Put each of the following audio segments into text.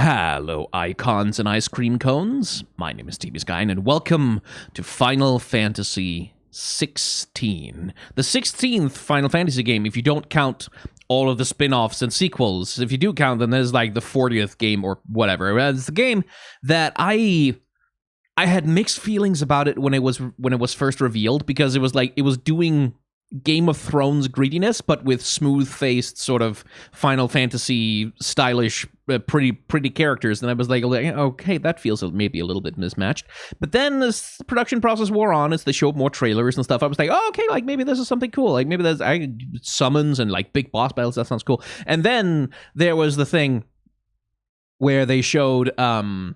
Hello, icons and ice cream cones. My name is TVSky, and welcome to Final Fantasy XVI. The 16th Final Fantasy game, if you don't count all of the spin-offs and sequels. If you do count them, there's like the 40th game or whatever. It's the game that I had mixed feelings about it when it was first revealed, because it was like it was doing Game of Thrones greediness, but with smooth-faced sort of Final Fantasy stylish, pretty characters. And I was like, okay, that feels maybe a little bit mismatched. But then as the production process wore on, as they showed more trailers and stuff, I was like, oh, okay, like maybe this is something cool. Like maybe there's summons and like big boss battles. That sounds cool. And then there was the thing where they showed. Then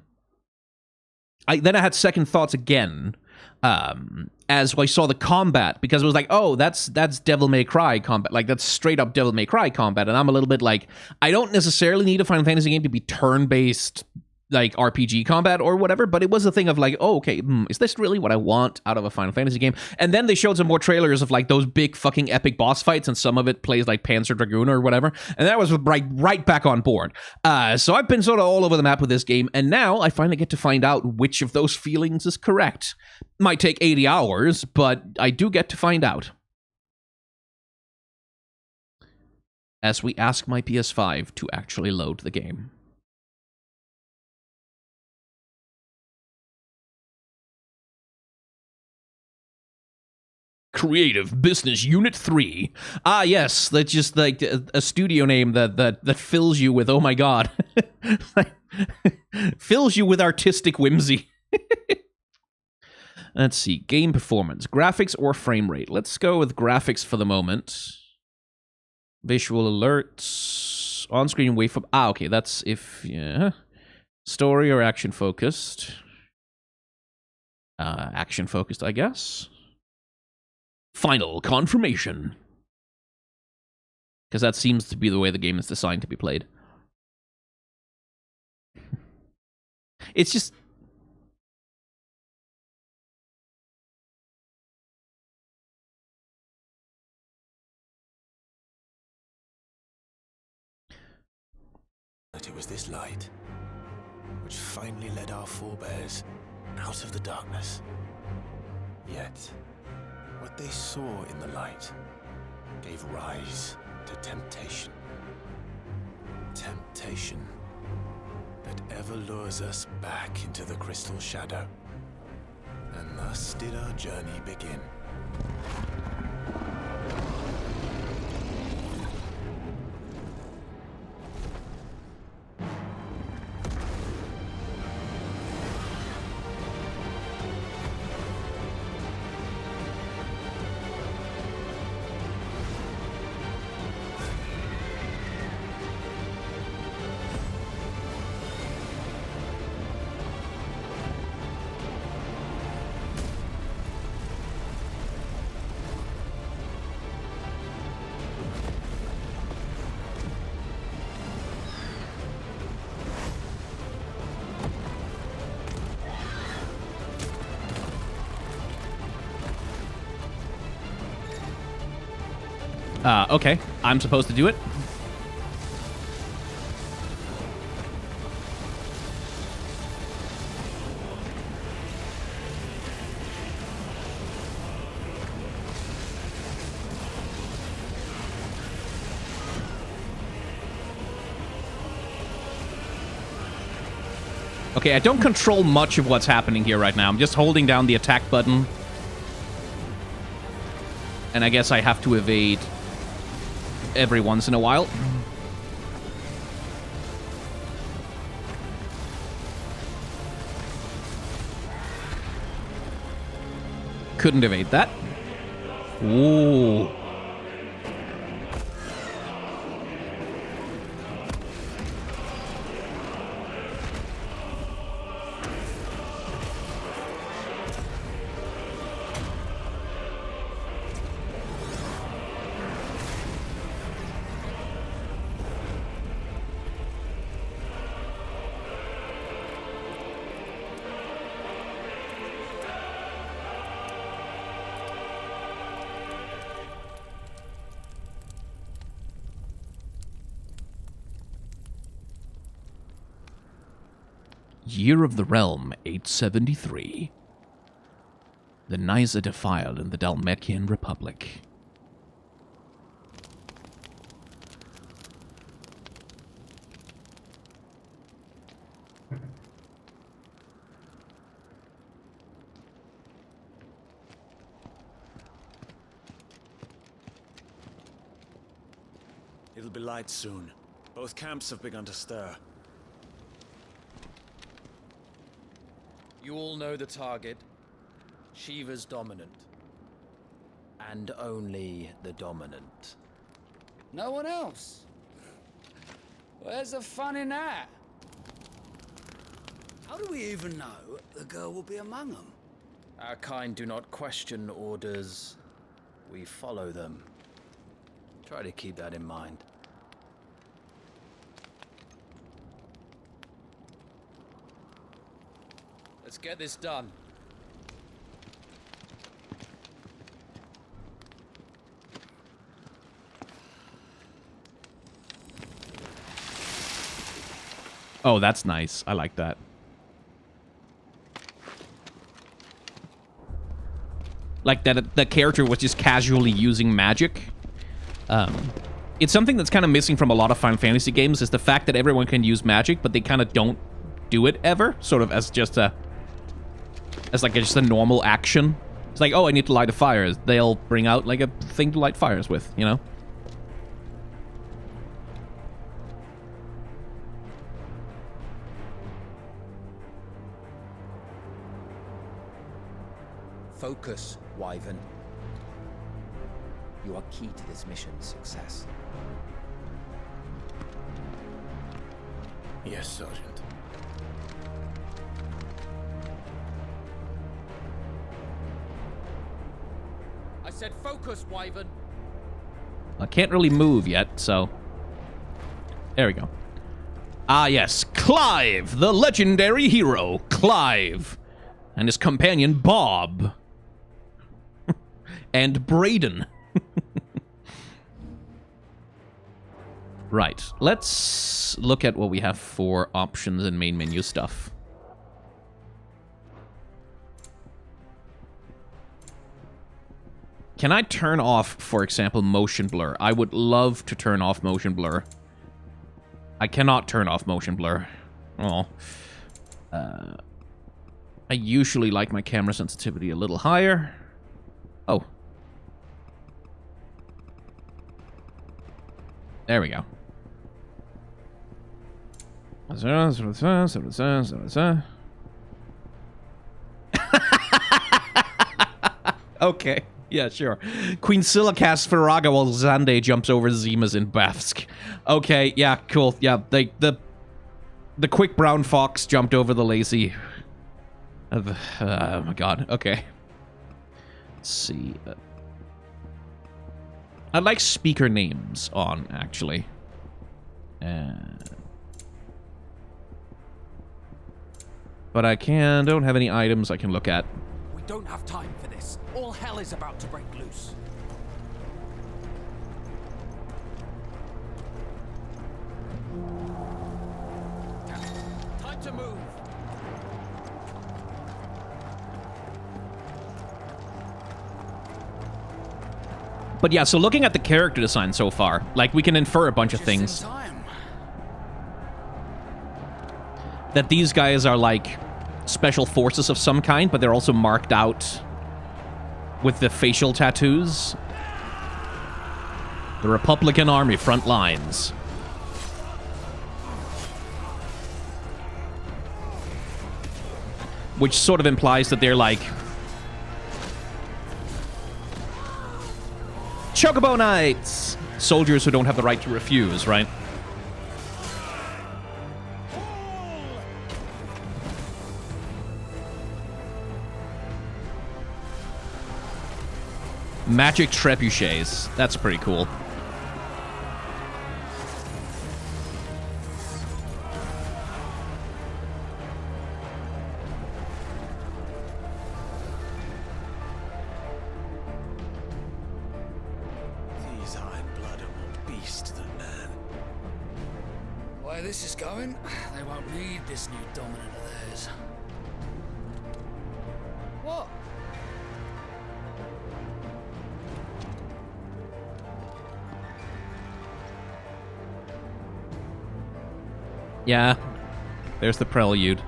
I had second thoughts again. As I saw the combat, because it was like, oh, that's Devil May Cry combat, like that's straight up Devil May Cry combat, and I'm a little bit like, I don't necessarily need a Final Fantasy game to be turn-based, like RPG combat or whatever, but it was a thing of like, oh, okay, is this really what I want out of a Final Fantasy game? And then they showed some more trailers of like those big fucking epic boss fights, and some of it plays like Panzer Dragoon or whatever, and that was right back on board. So I've been sort of all over the map with this game, and now I finally get to find out which of those feelings is correct. Might take 80 hours, but I do get to find out. As we ask my PS5 to actually load the game. Creative Business Unit 3. Ah, yes, that's just like a studio name that fills you with, oh my god. Fills you with artistic whimsy. Let's see, game performance, graphics or frame rate. Let's go with graphics for the moment. Visual alerts, on-screen waveform. Ah, okay, that's if, yeah. Story or action-focused. Action-focused, I guess. Final confirmation. Because that seems to be the way the game is designed to be played. It's just... That it was this light which finally led our forebears out of the darkness. Yet, what they saw in the light gave rise to temptation. Temptation that ever lures us back into the crystal shadow. And thus did our journey begin. Okay, I'm supposed to do it. Okay, I don't control much of what's happening here right now. I'm just holding down the attack button. And I guess I have to evade every once in a while. Couldn't evade that. Ooh. Year of the Realm, 873. The Nysa defiled in the Dalmatian Republic. It'll be light soon. Both camps have begun to stir. You all know the target. Shiva's dominant. And only the dominant. No one else? Where's the fun in that? How do we even know the girl will be among them? Our kind do not question orders. We follow them. Try to keep that in mind. Let's get this done. Oh, that's nice. I like that. Like that the character was just casually using magic. It's something that's kind of missing from a lot of Final Fantasy games, is the fact that everyone can use magic, but they kind of don't do it ever, sort of as just a just a normal action. It's like, oh, I need to light a fire. They'll bring out like a thing to light fires with, you know? Focus, Wyvern. You are key to this mission's success. Yes, Sergeant. I said focus, Wyvern. I can't really move yet, so... There we go. Ah, yes. Clive, the legendary hero, Clive. And his companion, Bob. And Braden. Right. Let's look at what we have for options and main menu stuff. Can I turn off, for example, motion blur? I would love to turn off motion blur. I cannot turn off motion blur. Oh. I usually like my camera sensitivity a little higher. Oh. There we go. Okay. Yeah, sure. Queen Scylla casts Firaga while Xande jumps over Zimas in Bafsk. Okay, yeah, cool. Yeah, the quick brown fox jumped over the lazy. Oh my god. Okay. Let's see. I like speaker names on, actually. But I don't have any items I can look at. We don't have time for this. All hell is about to break loose. Time to move. But yeah, so looking at the character design so far, like, we can infer a bunch of things. That these guys are, like, special forces of some kind, but they're also marked out with the facial tattoos. The Republican Army Frontlines. Which sort of implies that they're, like, Chocobo Knights! Soldiers who don't have the right to refuse, right? Magic trebuchets. That's pretty cool. this is going, they won't need this new dominant of theirs. What? Yeah, there's the prelude.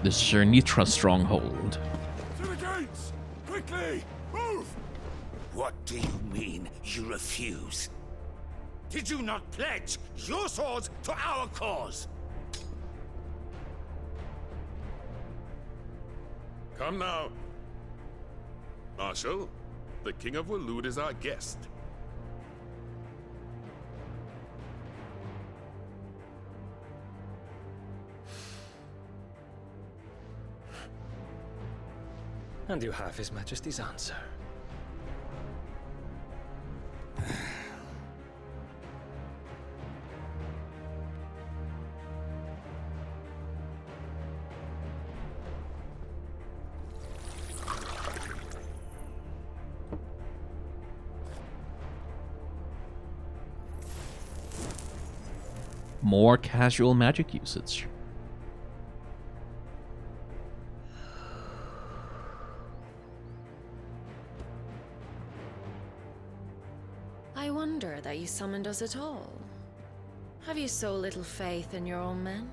The Zernitra stronghold. To the gates! Quickly! Move! What do you mean you refuse? Did you not pledge your swords to our cause? Come now. Marshal, the King of Waloed is our guest. And you have His Majesty's answer. More casual magic usage. I wonder that you summoned us at all. Have you so little faith in your own men?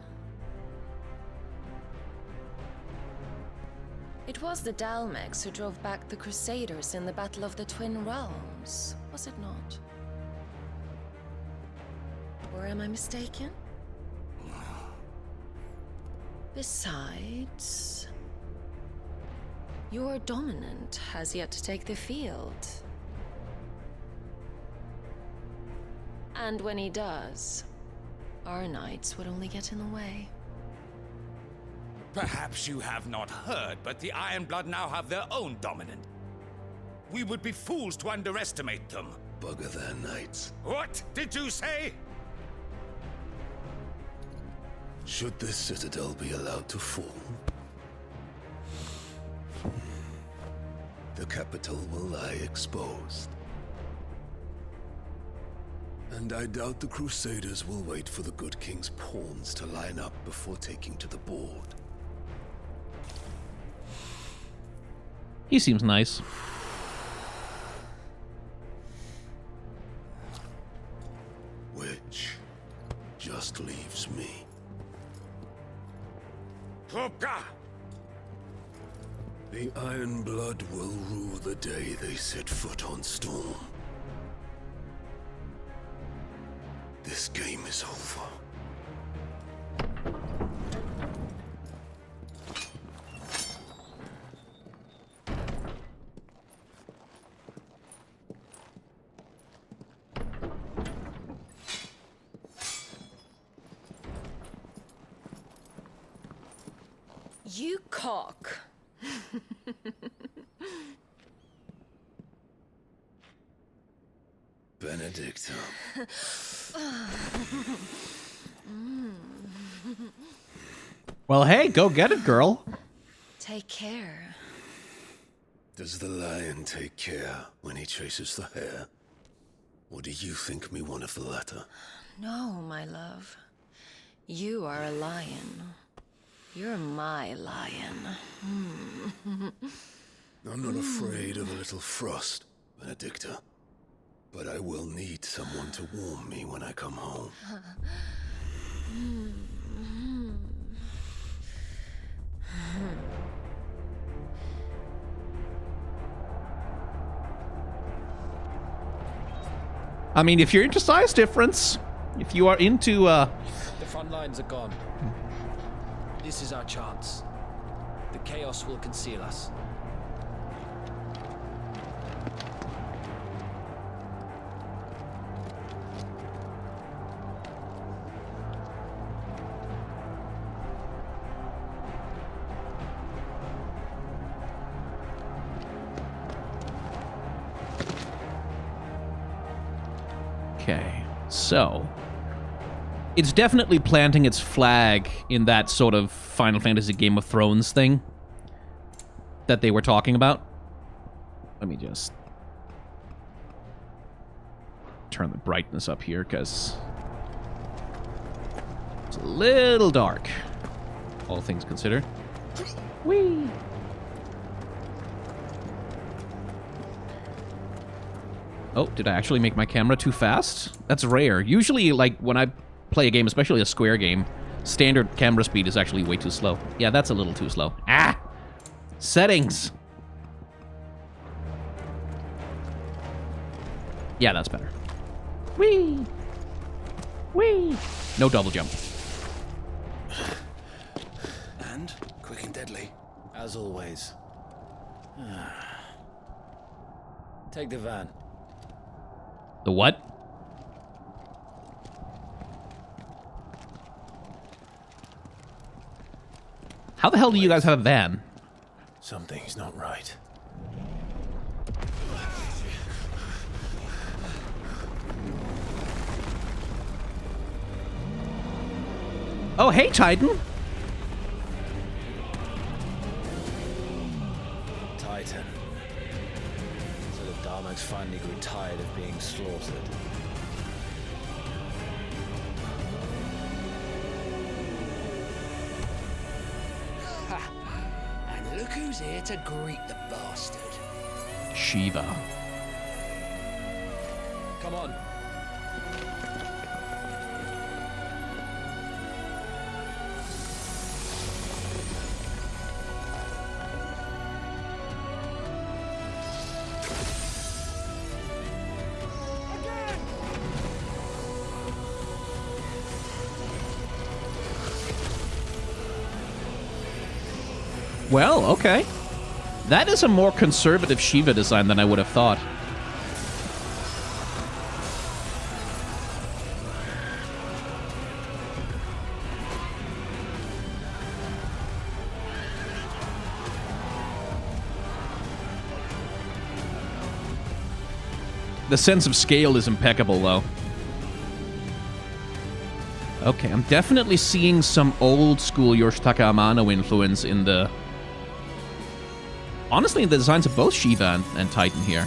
It was the Dalmex who drove back the Crusaders in the Battle of the Twin Realms, was it not? Or am I mistaken? Besides, your dominant has yet to take the field. And when he does, our knights would only get in the way. Perhaps you have not heard, but the Ironblood now have their own dominant. We would be fools to underestimate them. Bugger their knights. What did you say? Should this citadel be allowed to fall, the capital will lie exposed. And I doubt the Crusaders will wait for the good king's pawns to line up before taking to the board. He seems nice. Which just leaves me. Hopka! The Ironblood will rue the day they set foot on Storm. This game is over. You cock. Benedicta. Well, hey, go get it, girl. Take care. Does the lion take care when he chases the hare? Or do you think me one of the latter? No, my love. You are a lion. You're my lion. I'm not afraid of a little frost, Benedicta. But I will need someone to warm me when I come home. I mean, if you're into size difference, if you are into, The front lines are gone. This is our chance. The chaos will conceal us. Okay, so it's definitely planting its flag in that sort of Final Fantasy Game of Thrones thing that they were talking about. Let me just turn the brightness up here, because it's a little dark, all things considered. Whee! Oh, did I actually make my camera too fast? That's rare. Usually, like, when I play a game, especially a square game, standard camera speed is actually way too slow. Yeah, that's a little too slow. Ah! Settings! Yeah, that's better. Whee! Whee! No double jump. And quick and deadly. As always. Take the van. The what? How the hell do you guys have a van? Something's not right. Oh, hey, Titan! Titan. So the Darmaks finally grew tired of being slaughtered. And look who's here to greet the bastard. Shiva. Come on. Well, okay. That is a more conservative Shiva design than I would have thought. The sense of scale is impeccable, though. Okay, I'm definitely seeing some old-school Yoshitaka Amano influence in the... Honestly, in the designs of both Shiva and Titan here.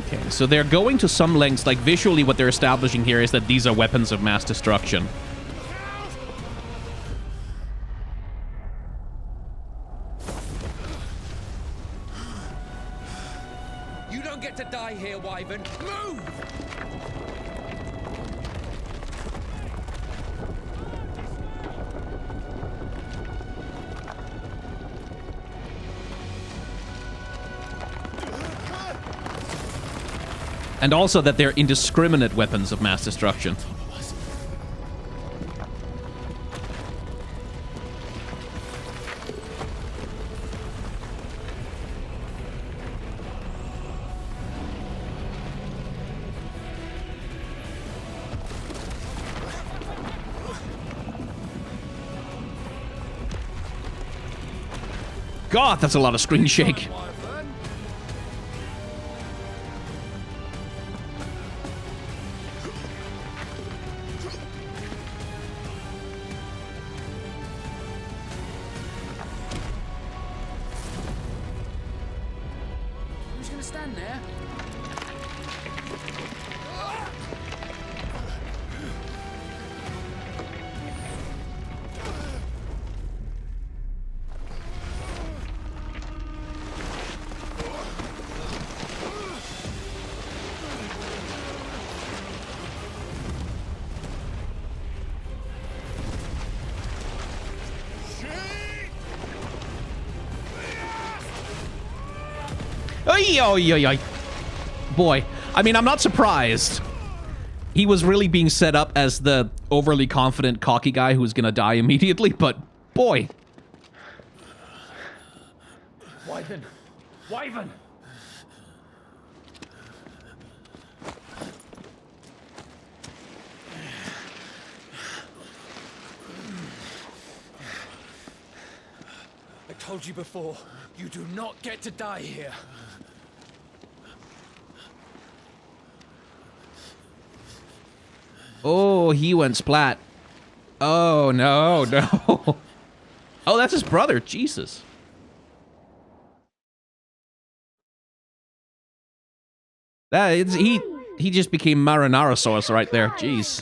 Okay, so they're going to some lengths, like visually what they're establishing here is that these are weapons of mass destruction. You don't get to die here, Wyvern. Move! And also that they're indiscriminate weapons of mass destruction. God, that's a lot of screen shake. Who's gonna stand there? Oy, oy, oy, oy. Boy, I mean, I'm not surprised. He was really being set up as the overly confident, cocky guy who was gonna die immediately, but boy. Wyvern! Wyvern! Told you before, you do not get to die here. Oh, he went splat. Oh, no, no. Oh, that's his brother. Jesus. He just became Marinarasaurus right there. Jeez.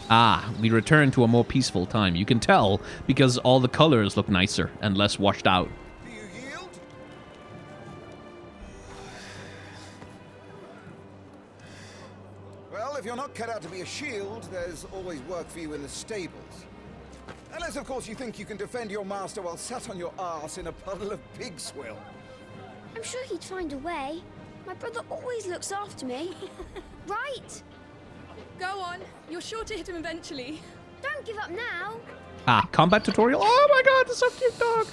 Ah, we return to a more peaceful time. You can tell because all the colors look nicer and less washed out. Do you yield? Well, if you're not cut out to be a shield, there's always work for you in the stables. Unless, of course, you think you can defend your master while sat on your arse in a puddle of pig swill. I'm sure he'd find a way. My brother always looks after me. Right? Go on. You're sure to hit him eventually. Don't give up now. Ah, combat tutorial. Oh my god, that's so cute, dog.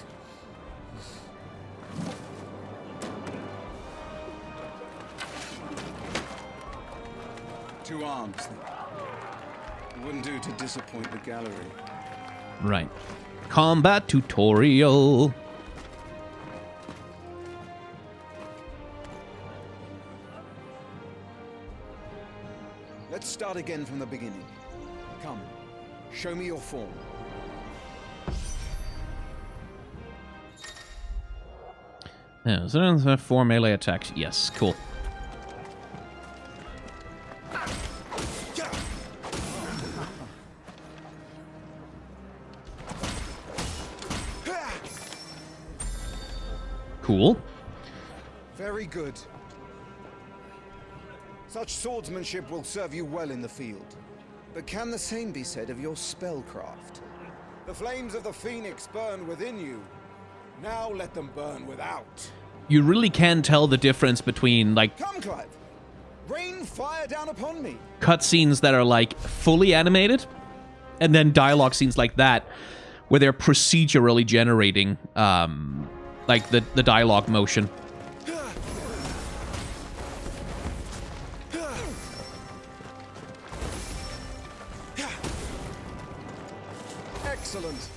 Two arms. It wouldn't do to disappoint the gallery. Right. Combat tutorial. Let's start again from the beginning. Come, show me your form. Yeah, so there's 4 melee attacks. Yes, cool. Cool. Very good. Such swordsmanship will serve you well in the field. But can the same be said of your spellcraft? The flames of the Phoenix burn within you. Now let them burn without. You really can tell the difference between, like, Come, Clive. Rain fire down upon me. cutscenes that are, like, fully animated, and then dialogue scenes like that, where they're procedurally generating, like, the dialogue motion. Excellent.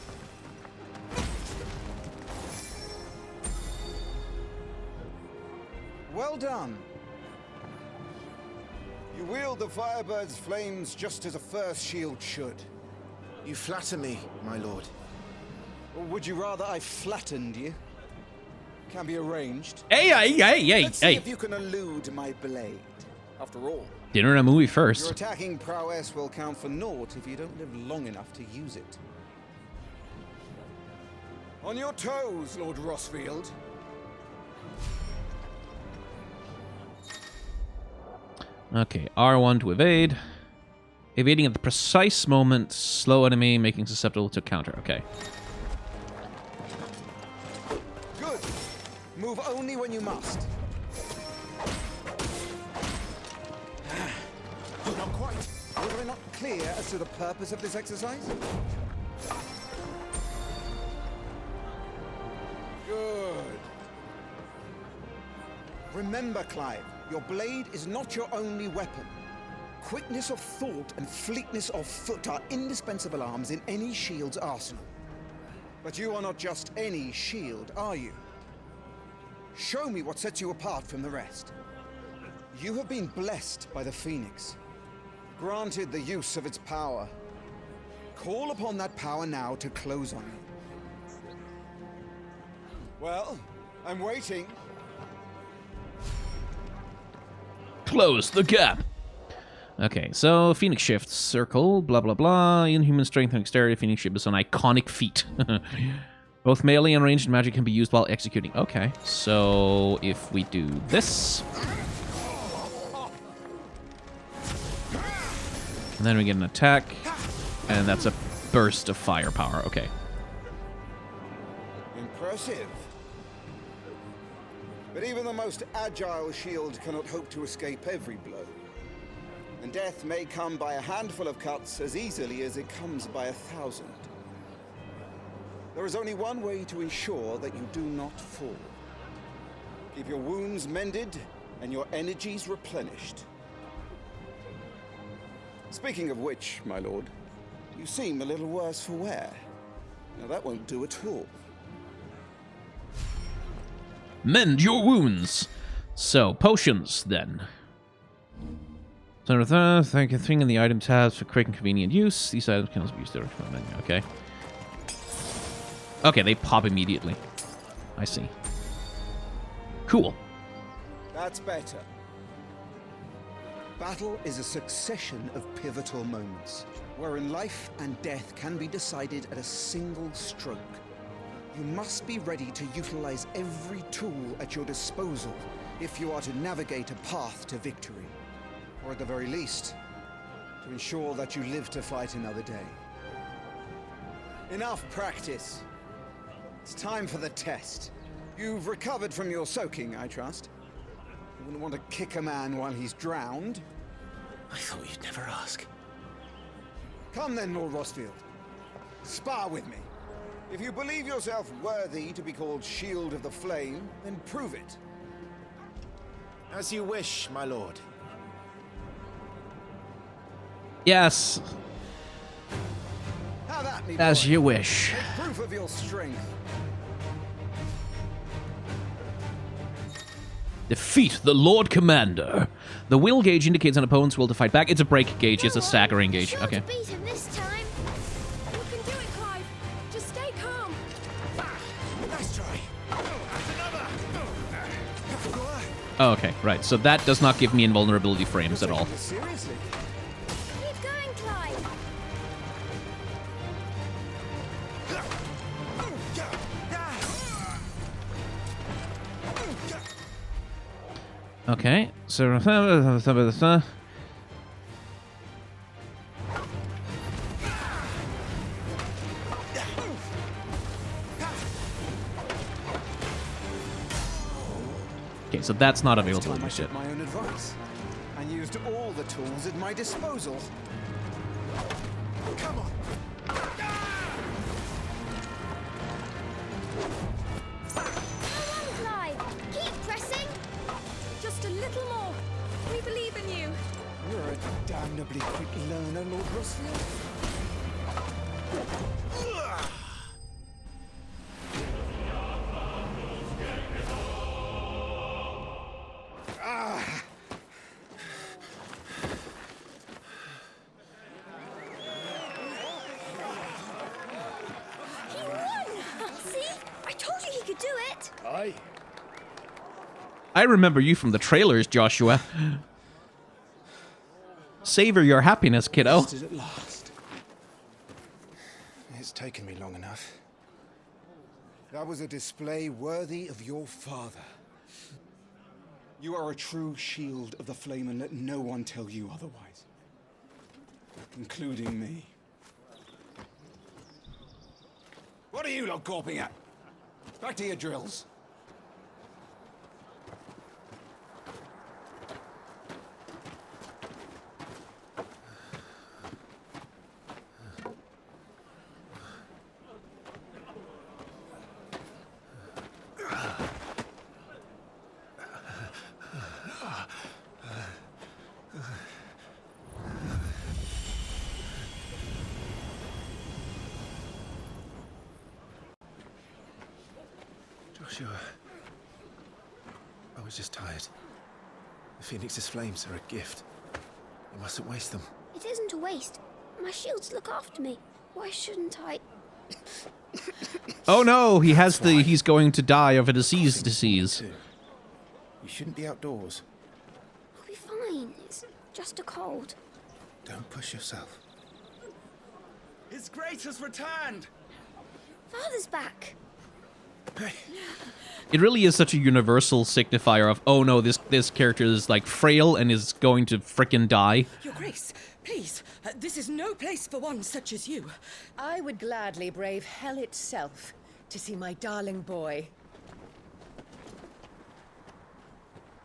Well done. You wield the Firebird's flames just as a first shield should. You flatter me, my lord. Or would you rather I flattened you? Can be arranged. Hey, Let's see if you can elude my blade. After all, dinner and a movie your first. attacking prowess will count for naught if you don't live long enough to use it. On your toes, Lord Rossfield. Okay, R1 to evade. Evading at the precise moment, slow enemy, making susceptible to counter. Okay. Good. Move only when you must. Not quite. Was I not clear as to the purpose of this exercise? Good. Remember, Clive, your blade is not your only weapon. Quickness of thought and fleetness of foot are indispensable arms in any shield's arsenal. But you are not just any shield, are you? Show me what sets you apart from the rest. You have been blessed by the Phoenix, granted the use of its power. Call upon that power now to close on you. Well, I'm waiting. Close the gap. Okay, so Phoenix Shift, circle, blah blah blah. Inhuman strength and dexterity. Phoenix Shift is an iconic feat. Both melee and ranged magic can be used while executing. Okay, so if we do this, and then we get an attack, and that's a burst of firepower. Okay. Impressive. But even the most agile shield cannot hope to escape every blow. And death may come by a handful of cuts as easily as it comes by 1,000. There is only one way to ensure that you do not fall. Keep your wounds mended and your energies replenished. Speaking of which, my lord, you seem a little worse for wear. Now that won't do at all. Mend your wounds. So, potions, then. Thank you. Thing in the item tabs for quick and convenient use. These items can also be used directly from the menu. Okay. Okay, they pop immediately. I see. Cool. That's better. Battle is a succession of pivotal moments, wherein life and death can be decided at a single stroke. You must be ready to utilize every tool at your disposal if you are to navigate a path to victory. Or at the very least, to ensure that you live to fight another day. Enough practice. It's time for the test. You've recovered from your soaking, I trust. You wouldn't want to kick a man while he's drowned. I thought you'd never ask. Come then, Lord Rosfield. Spar with me. If you believe yourself worthy to be called Shield of the Flame, then prove it. As you wish, my lord. Yes. How that, me As boy? you wish. Take proof of your strength. Defeat the Lord Commander. The will gauge indicates an opponent's will to fight back. It's a break gauge. It's a staggering gauge. Sure Okay. to beat him this time. You can do it, Clive. Just stay calm. Nice try. Oh, okay. Right. So that does not give me invulnerability frames at all. Seriously? Keep going, Clive. Okay. So. Okay, so that's not It's available time I just yet. took my own advice and used all the tools at my disposal. Come on. Come on, Clive. Keep pressing. Just a little more. We believe in you. You're a damnably quick learner, Lord Rosfield. He won! See? I told you he could do it. Aye. I remember you from the trailers, Joshua. Savor your happiness, kiddo. Rested at last. It's taken me long enough. That was a display worthy of your father. You are a true shield of the flame, and let no one tell you otherwise. Including me. What are you lot gawping at? Back to your drills. Joshua. I was just tired. The Phoenix's flames are a gift. You mustn't waste them. It isn't a waste. My shields look after me. Why shouldn't I? Oh no, he's going to die of a disease. You shouldn't be outdoors. I'll be fine. It's just a cold. Don't push yourself. His Grace has returned. Father's back. Hey, It really is such a universal signifier of, oh no, this character is like frail and is going to frickin' die. Your Grace, please, this is no place for one such as you. I would gladly brave hell itself to see my darling boy.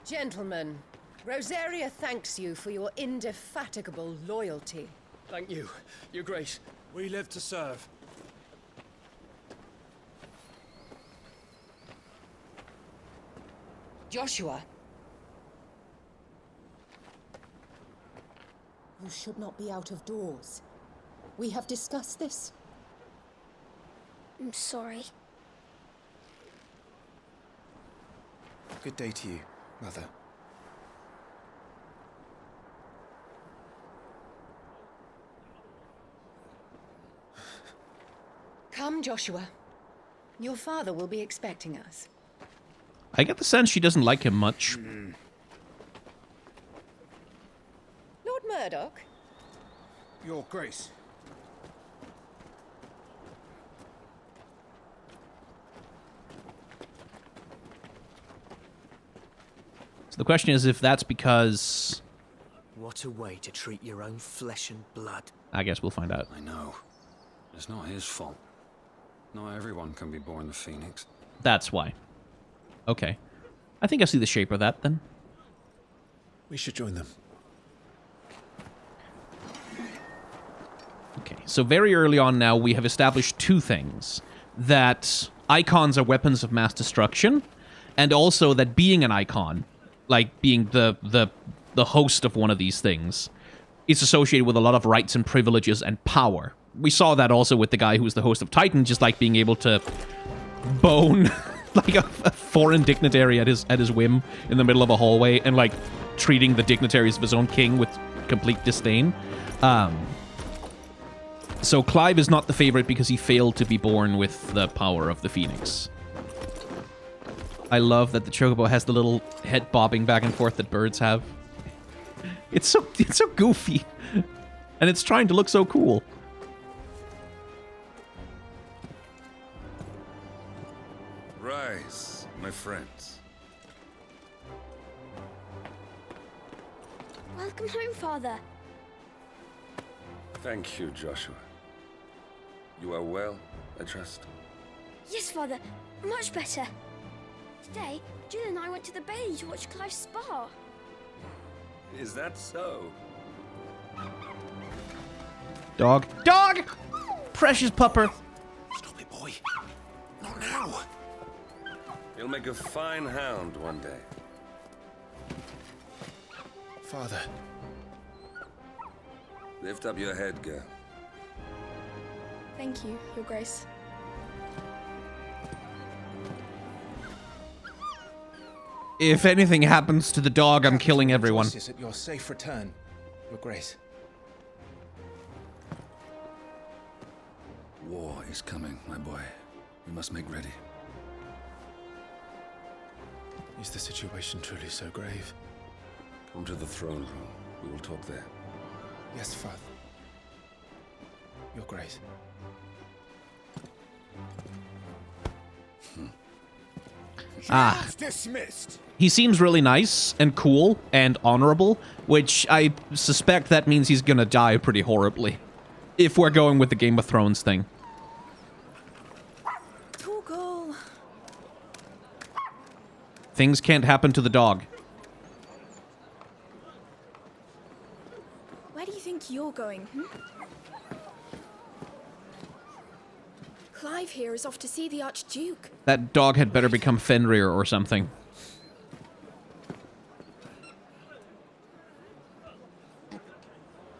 Gentlemen, Rosaria thanks you for your indefatigable loyalty. Thank you, Your Grace. We live to serve. Joshua! You should not be out of doors. We have discussed this. I'm sorry. Good day to you, Mother. Come, Joshua. Your father will be expecting us. I get the sense she doesn't like him much. Lord Murdoch? Your Grace. So the question is if that's because... What a way to treat your own flesh and blood. I guess we'll find out. I know. It's not his fault. Not everyone can be born the Phoenix. That's why. Okay. I think I see the shape of that, then. We should join them. Okay, so very early on now, we have established two things. That icons are weapons of mass destruction, and also that being an icon, like being the host of one of these things, is associated with a lot of rights and privileges and power. We saw that also with the guy who was the host of Titan, just like being able to bone like a foreign dignitary at his whim in the middle of a hallway and like treating the dignitaries of his own king with complete disdain. So Clive is not the favorite because he failed to be born with the power of the Phoenix. I love that the Chocobo has the little head bobbing back and forth that birds have. It's so goofy. And it's trying to look so cool. Rise, my friends. Welcome home, Father. Thank you, Joshua. You are well, I trust. Yes, Father. Much better. Today, Jill and I went to the bay to watch Clive's spa. Is that so? Dog. Dog! Precious pupper. Stop it, boy. Not now. You'll make a fine hound one day. Father. Lift up your head, girl. Thank you, Your Grace. If anything happens to the dog, I'm killing everyone. At your safe return, Your Grace. War is coming, my boy. We must make ready. Is the situation truly so grave? Come to the throne room. We will talk there. Yes, Father. Your Grace. Dismissed. He seems really nice and cool and honorable, which I suspect that means he's gonna die pretty horribly. If we're going with the Game of Thrones thing. Torgal. Things can't happen to the dog. Where do you think you're going? Clive here is off to see the Archduke. That dog had better become Fenrir or something.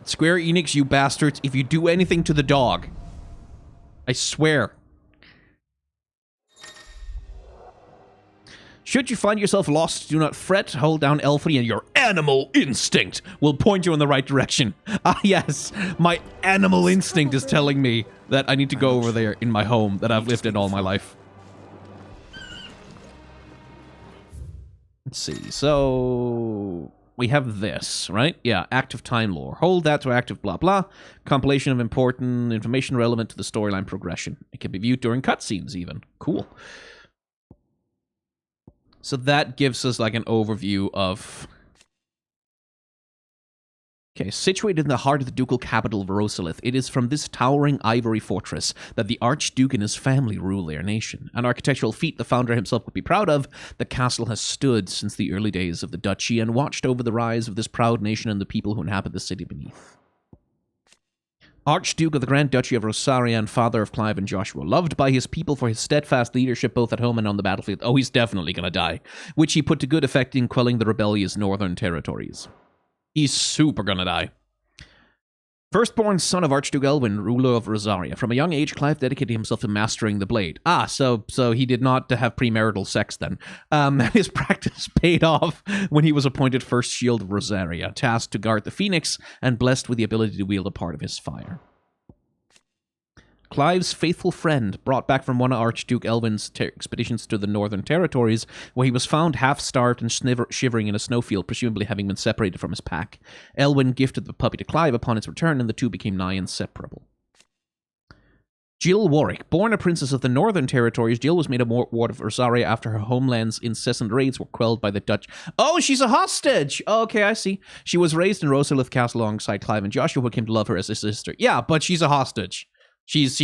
Square Enix, you bastards, if you do anything to the dog, I swear. Should you find yourself lost, do not fret. Hold down L3 and your animal instinct will point you in the right direction. Ah, yes. My animal instinct is telling me that I need to go over there in my home that I've lived in all my life. Let's see. So we have this, right? Yeah, active time lore. Hold that to active blah blah. Compilation of important information relevant to the storyline progression. It can be viewed during cutscenes even. Cool. So that gives us like an overview of... Okay, situated in the heart of the ducal capital of Rosalith, it is from this towering ivory fortress that the Archduke and his family rule their nation. An architectural feat the founder himself would be proud of, the castle has stood since the early days of the duchy and watched over the rise of this proud nation and the people who inhabit the city beneath. Archduke of the Grand Duchy of Rosaria and father of Clive and Joshua, loved by his people for his steadfast leadership both at home and on the battlefield. Oh, he's definitely going to die. Which he put to good effect in quelling the rebellious northern territories. He's super going to die. Firstborn son of Archduke Elwin, ruler of Rosaria. From a young age, Clive dedicated himself to mastering the blade. So he did not have premarital sex then. His practice paid off when he was appointed First Shield of Rosaria, tasked to guard the Phoenix and blessed with the ability to wield a part of his fire. Clive's faithful friend, brought back from one of Archduke Elwin's expeditions to the Northern Territories, where he was found half-starved and shivering in a snowfield, presumably having been separated from his pack. Elwin gifted the puppy to Clive upon its return, and the two became nigh inseparable. Jill Warwick. Born a princess of the Northern Territories, Jill was made a ward of Rosaria after her homeland's incessant raids were quelled by the Dutch. Oh, she's a hostage! Okay, I see. She was raised in Rosalith Castle alongside Clive and Joshua, who came to love her as his sister. Yeah, but she's a hostage. She's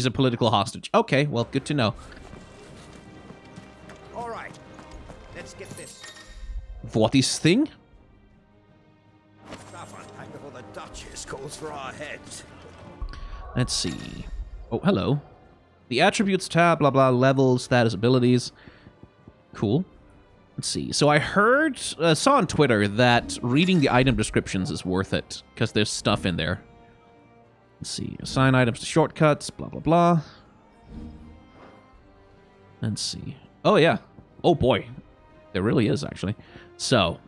a political hostage. Okay, well, good to know. All right, let's get this. What is thing? Stuff unpacked before the Duchess calls for our heads. Let's see. Oh, hello. The attributes tab, blah blah, levels, status, abilities. Cool. Let's see. So I saw on Twitter that reading the item descriptions is worth it because there's stuff in there. Let's see. Assign items to shortcuts, blah, blah, blah. Let's see. Oh, yeah. Oh, boy. There really is, actually. So,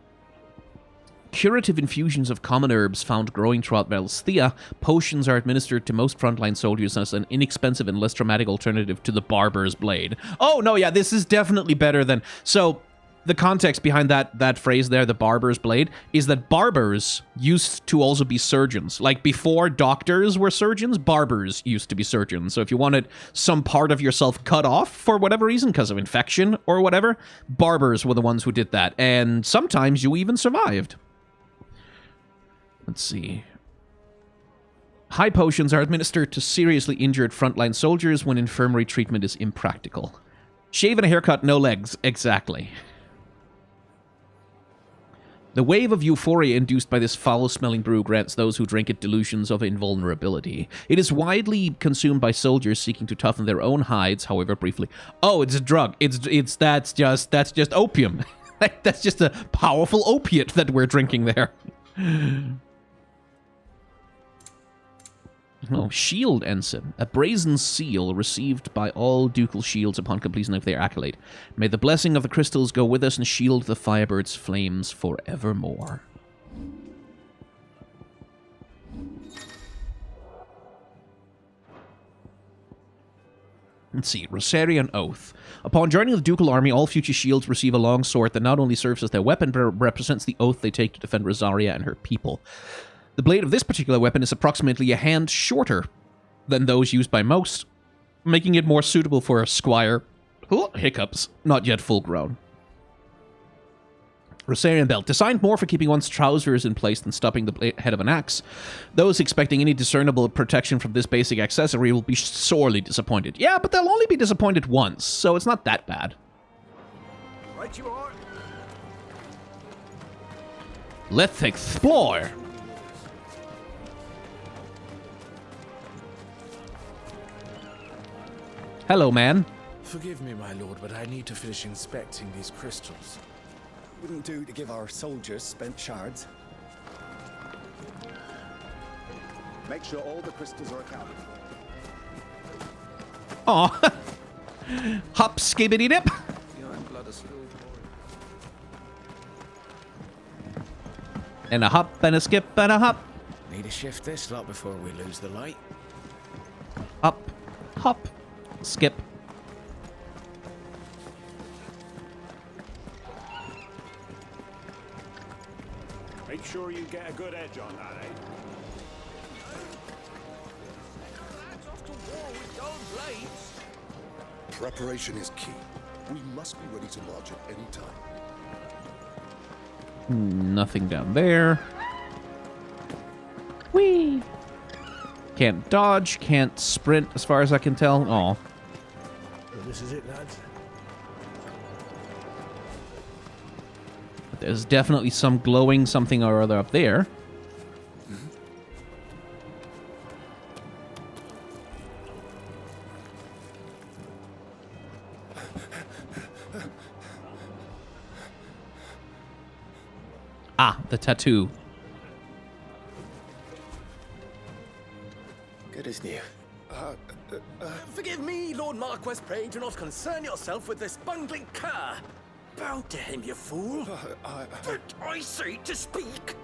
curative infusions of common herbs found growing throughout Velsthea. Potions are administered to most frontline soldiers as an inexpensive and less dramatic alternative to the Barber's Blade. Oh, no, yeah, this is definitely better than... So... The context behind that phrase there, the barber's blade, is that barbers used to also be surgeons. Like, before doctors were surgeons, barbers used to be surgeons. So if you wanted some part of yourself cut off for whatever reason, because of infection or whatever, barbers were the ones who did that. And sometimes you even survived. Let's see. High potions are administered to seriously injured frontline soldiers when infirmary treatment is impractical. Shave and a haircut, no legs. Exactly. The wave of euphoria induced by this foul-smelling brew grants those who drink it delusions of invulnerability. It is widely consumed by soldiers seeking to toughen their own hides, however briefly. Oh, it's a drug. That's just opium. That's just a powerful opiate that we're drinking there. Oh, Shield Ensign. A brazen seal received by all ducal shields upon completion of their accolade. May the blessing of the crystals go with us and shield the Firebird's flames forevermore. Let's see. Rosarian Oath. Upon joining the ducal army, all future shields receive a long sword that not only serves as their weapon, but represents the oath they take to defend Rosaria and her people. The blade of this particular weapon is approximately a hand shorter than those used by most, making it more suitable for a squire, hiccups, not yet full grown. Rosarian Belt, designed more for keeping one's trousers in place than stopping the head of an axe. Those expecting any discernible protection from this basic accessory will be sorely disappointed. Yeah, but they'll only be disappointed once, so it's not that bad. Right you are. Let's explore. Hello, man. Forgive me, my lord, but I need to finish inspecting these crystals. Wouldn't do to give our soldiers spent shards. Make sure all the crystals are accounted for. Aw. Hop, skibbity dip. And a hop, and a skip, and a hop. Need to shift this lot before we lose the light. Hop, hop, skip. Make sure you get a good edge on that, eh? Preparation is key. We must be ready to march at any time. Nothing down there. Whee! Can't dodge, can't sprint as far as I can tell. Aw. Well, this is it, lads. But there's definitely some glowing something or other up there. Ah, the tattoo. Good as new. Forgive me, Lord Marquess, pray do not concern yourself with this bungling cur. Bow to him, you fool. But I say to speak.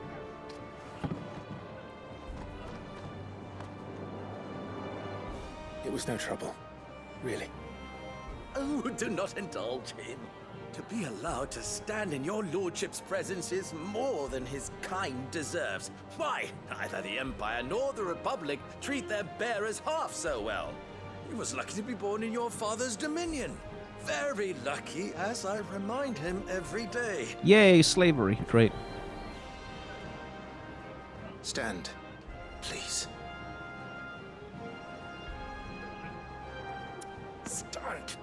It was no trouble. Really. Oh, do not indulge him. To be allowed to stand in your lordship's presence is more than his kind deserves. Why, neither the Empire nor the Republic treat their bearers half so well. He was lucky to be born in your father's dominion. Very lucky, as I remind him every day. Yay, slavery. Great. Stand, please. Stand.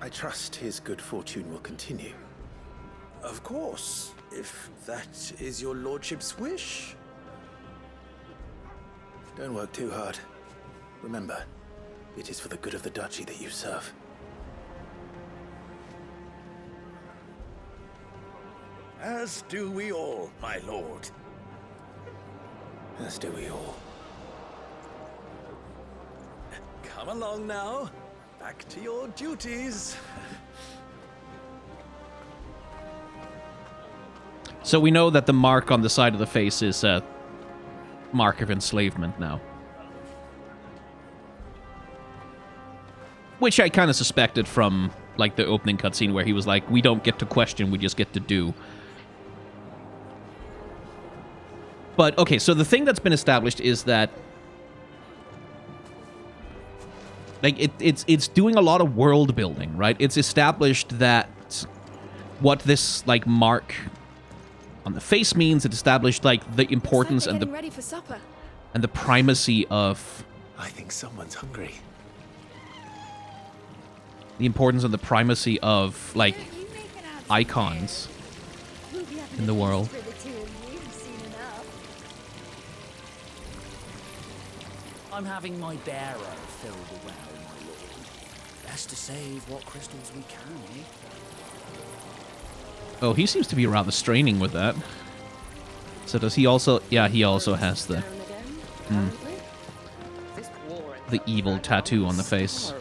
I trust his good fortune will continue. Of course, if that is your lordship's wish. Don't work too hard. Remember, it is for the good of the duchy that you serve. As do we all, my lord. As do we all. Come along now. Back to your duties. So we know that the mark on the side of the face is a mark of enslavement now. Which I kind of suspected from, like, the opening cutscene where he was like, we don't get to question, we just get to do. But, okay, so the thing that's been established is that like, it's doing a lot of world building, right? It's established that what this, like, mark on the face means. It established, like, the importance and ready for supper. And the primacy of... I think someone's hungry. The importance and the primacy of, like, icons in the world. I'm having my bearer filled well, my lord. Best to save what crystals we can, eh? Oh, he seems to be rather straining with that. So does he also... Yeah, he also has the... the evil tattoo on the face.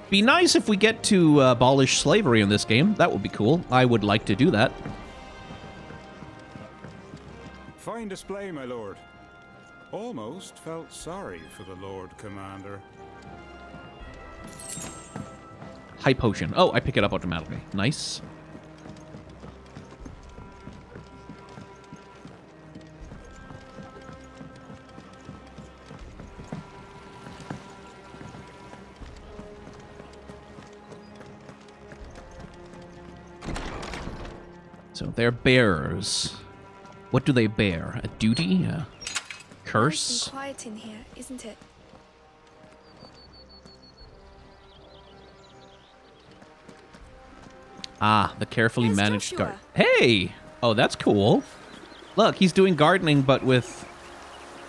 Be nice if we get to abolish slavery in this game. That would be cool. I would like to do that. Fine display, my lord. Almost felt sorry for the Lord Commander. High potion. Oh, I pick it up automatically. Nice. So they're bearers. What do they bear? A duty? A curse? Nice and quiet in here, isn't it? Ah, the carefully There's managed Joshua. garden. Hey! Oh, that's cool. Look, he's doing gardening, but with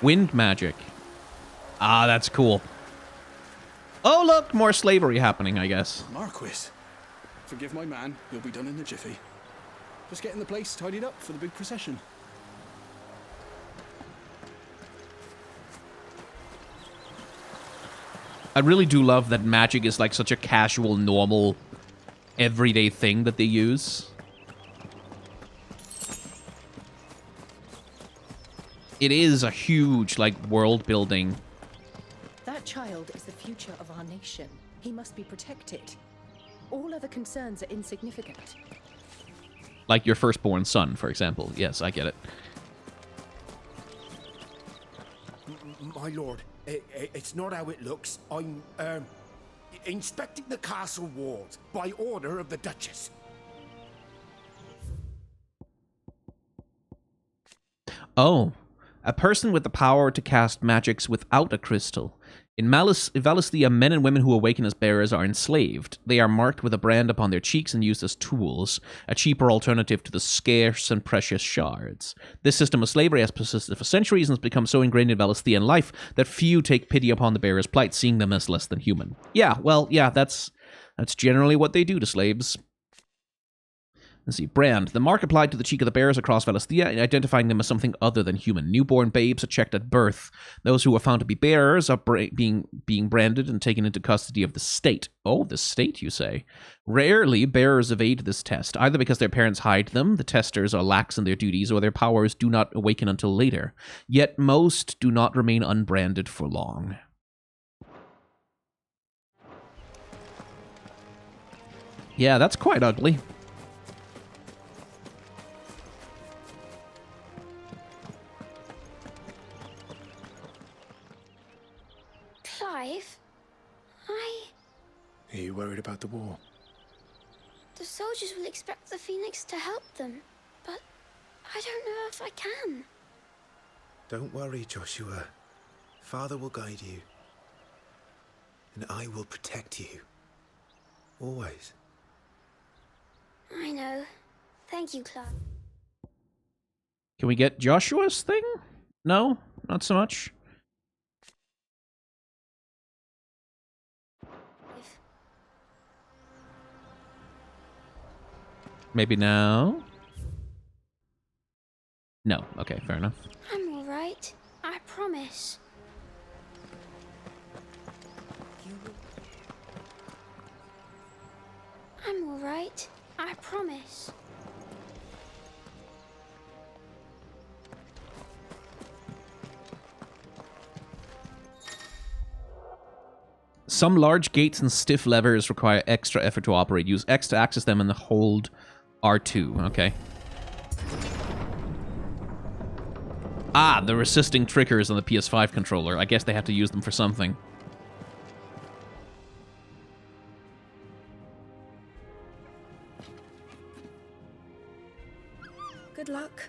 wind magic. Ah, that's cool. Oh, look, more slavery happening, I guess. Marquis, forgive my man. He'll be done in a jiffy. Just getting the place tidied up for the big procession. I really do love that magic is like such a casual, normal, everyday thing that they use. It is a huge, like, world building. That child is the future of our nation. He must be protected. All other concerns are insignificant. Like your firstborn son, for example. Yes, I get it. My lord, it's not how it looks. I'm, inspecting the castle walls by order of the Duchess. Oh. A person with the power to cast magics without a crystal. In Valisthea, men and women who awaken as bearers are enslaved. They are marked with a brand upon their cheeks and used as tools, a cheaper alternative to the scarce and precious shards. This system of slavery has persisted for centuries and has become so ingrained in Valisthean life that few take pity upon the bearers' plight, seeing them as less than human. Yeah, well, yeah, that's That's generally what they do to slaves. Let's see. Brand. The mark applied to the cheek of the bearers across Valisthea, identifying them as something other than human. Newborn babes are checked at birth. Those who are found to be bearers are being branded and taken into custody of the state. Oh, the state, you say? Rarely, bearers evade this test, either because their parents hide them, the testers are lax in their duties, or their powers do not awaken until later. Yet most do not remain unbranded for long. Yeah, that's quite ugly. Clive, Are you worried about the war? The soldiers will expect the Phoenix to help them, but I don't know if I can. Don't worry, Joshua. Father will guide you. And I will protect you. Always. I know. Thank you, Clive. Can we get Joshua's thing? No? Not so much? Maybe now? No. Okay, fair enough. I'm all right. I promise. I'm all right. I promise. Some large gates and stiff levers require extra effort to operate. Use X to access them and hold R2. Okay. Ah, the resisting triggers on the PS5 controller. I guess they have to use them for something. Good luck.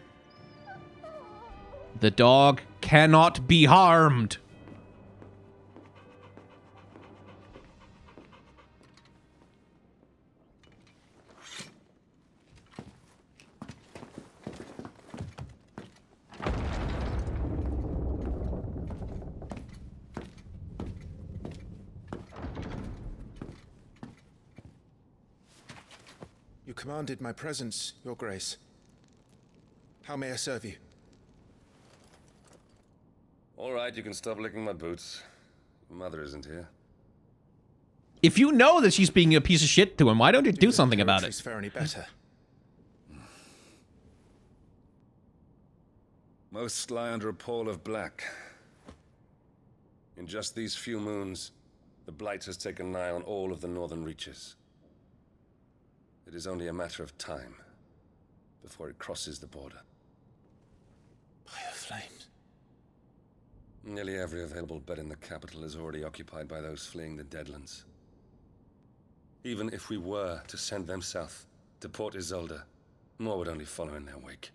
The dog cannot be harmed. You commanded my presence, Your Grace. How may I serve you? All right, you can stop licking my boots. Your mother isn't here. If you know that she's being a piece of shit to him, why don't you do something about it? Fare any better? Most lie under a pall of black. In just these few moons, the Blight has taken nigh on all of the northern reaches. It is only a matter of time before it crosses the border. Fire flames. Nearly every available bed in the capital is already occupied by those fleeing the Deadlands. Even if we were to send them south to Port Isolde, more would only follow in their wake.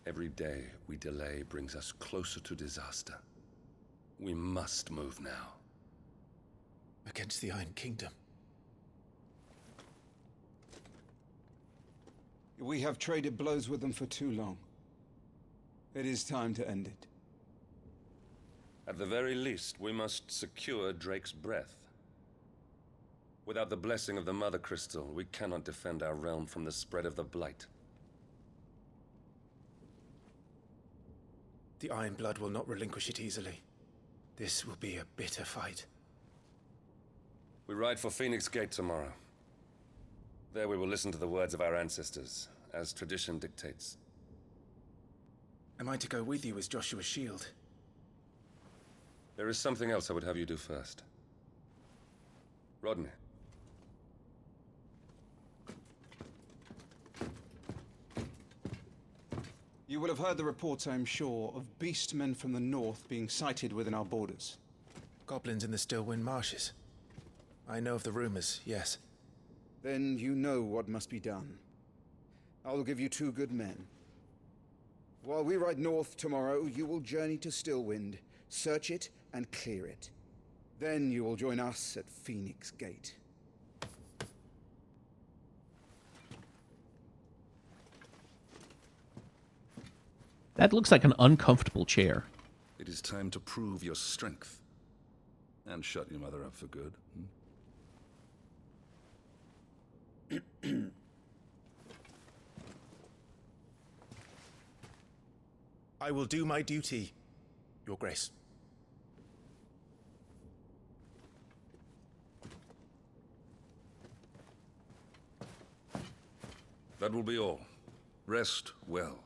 Every day we delay brings us closer to disaster. We must move now. Against the Iron Kingdom. We have traded blows with them for too long. It is time to end it. At the very least, we must secure Drake's breath. Without the blessing of the Mother Crystal, we cannot defend our realm from the spread of the Blight. The Iron Blood will not relinquish it easily. This will be a bitter fight. We ride for Phoenix Gate tomorrow. There we will listen to the words of our ancestors, as tradition dictates. Am I to go with you as Joshua's shield? There is something else I would have you do first. Rodney. You will have heard the reports, I am sure, of beastmen from the north being sighted within our borders. Goblins in the Stillwind Marshes. I know of the rumors, yes. Then you know what must be done. I will give you 2 good men. While we ride north tomorrow, you will journey to Stillwind, search it and clear it. Then you will join us at Phoenix Gate. That looks like an uncomfortable chair. It is time to prove your strength. And shut your mother up for good. I will do my duty, Your Grace. That will be all. Rest well.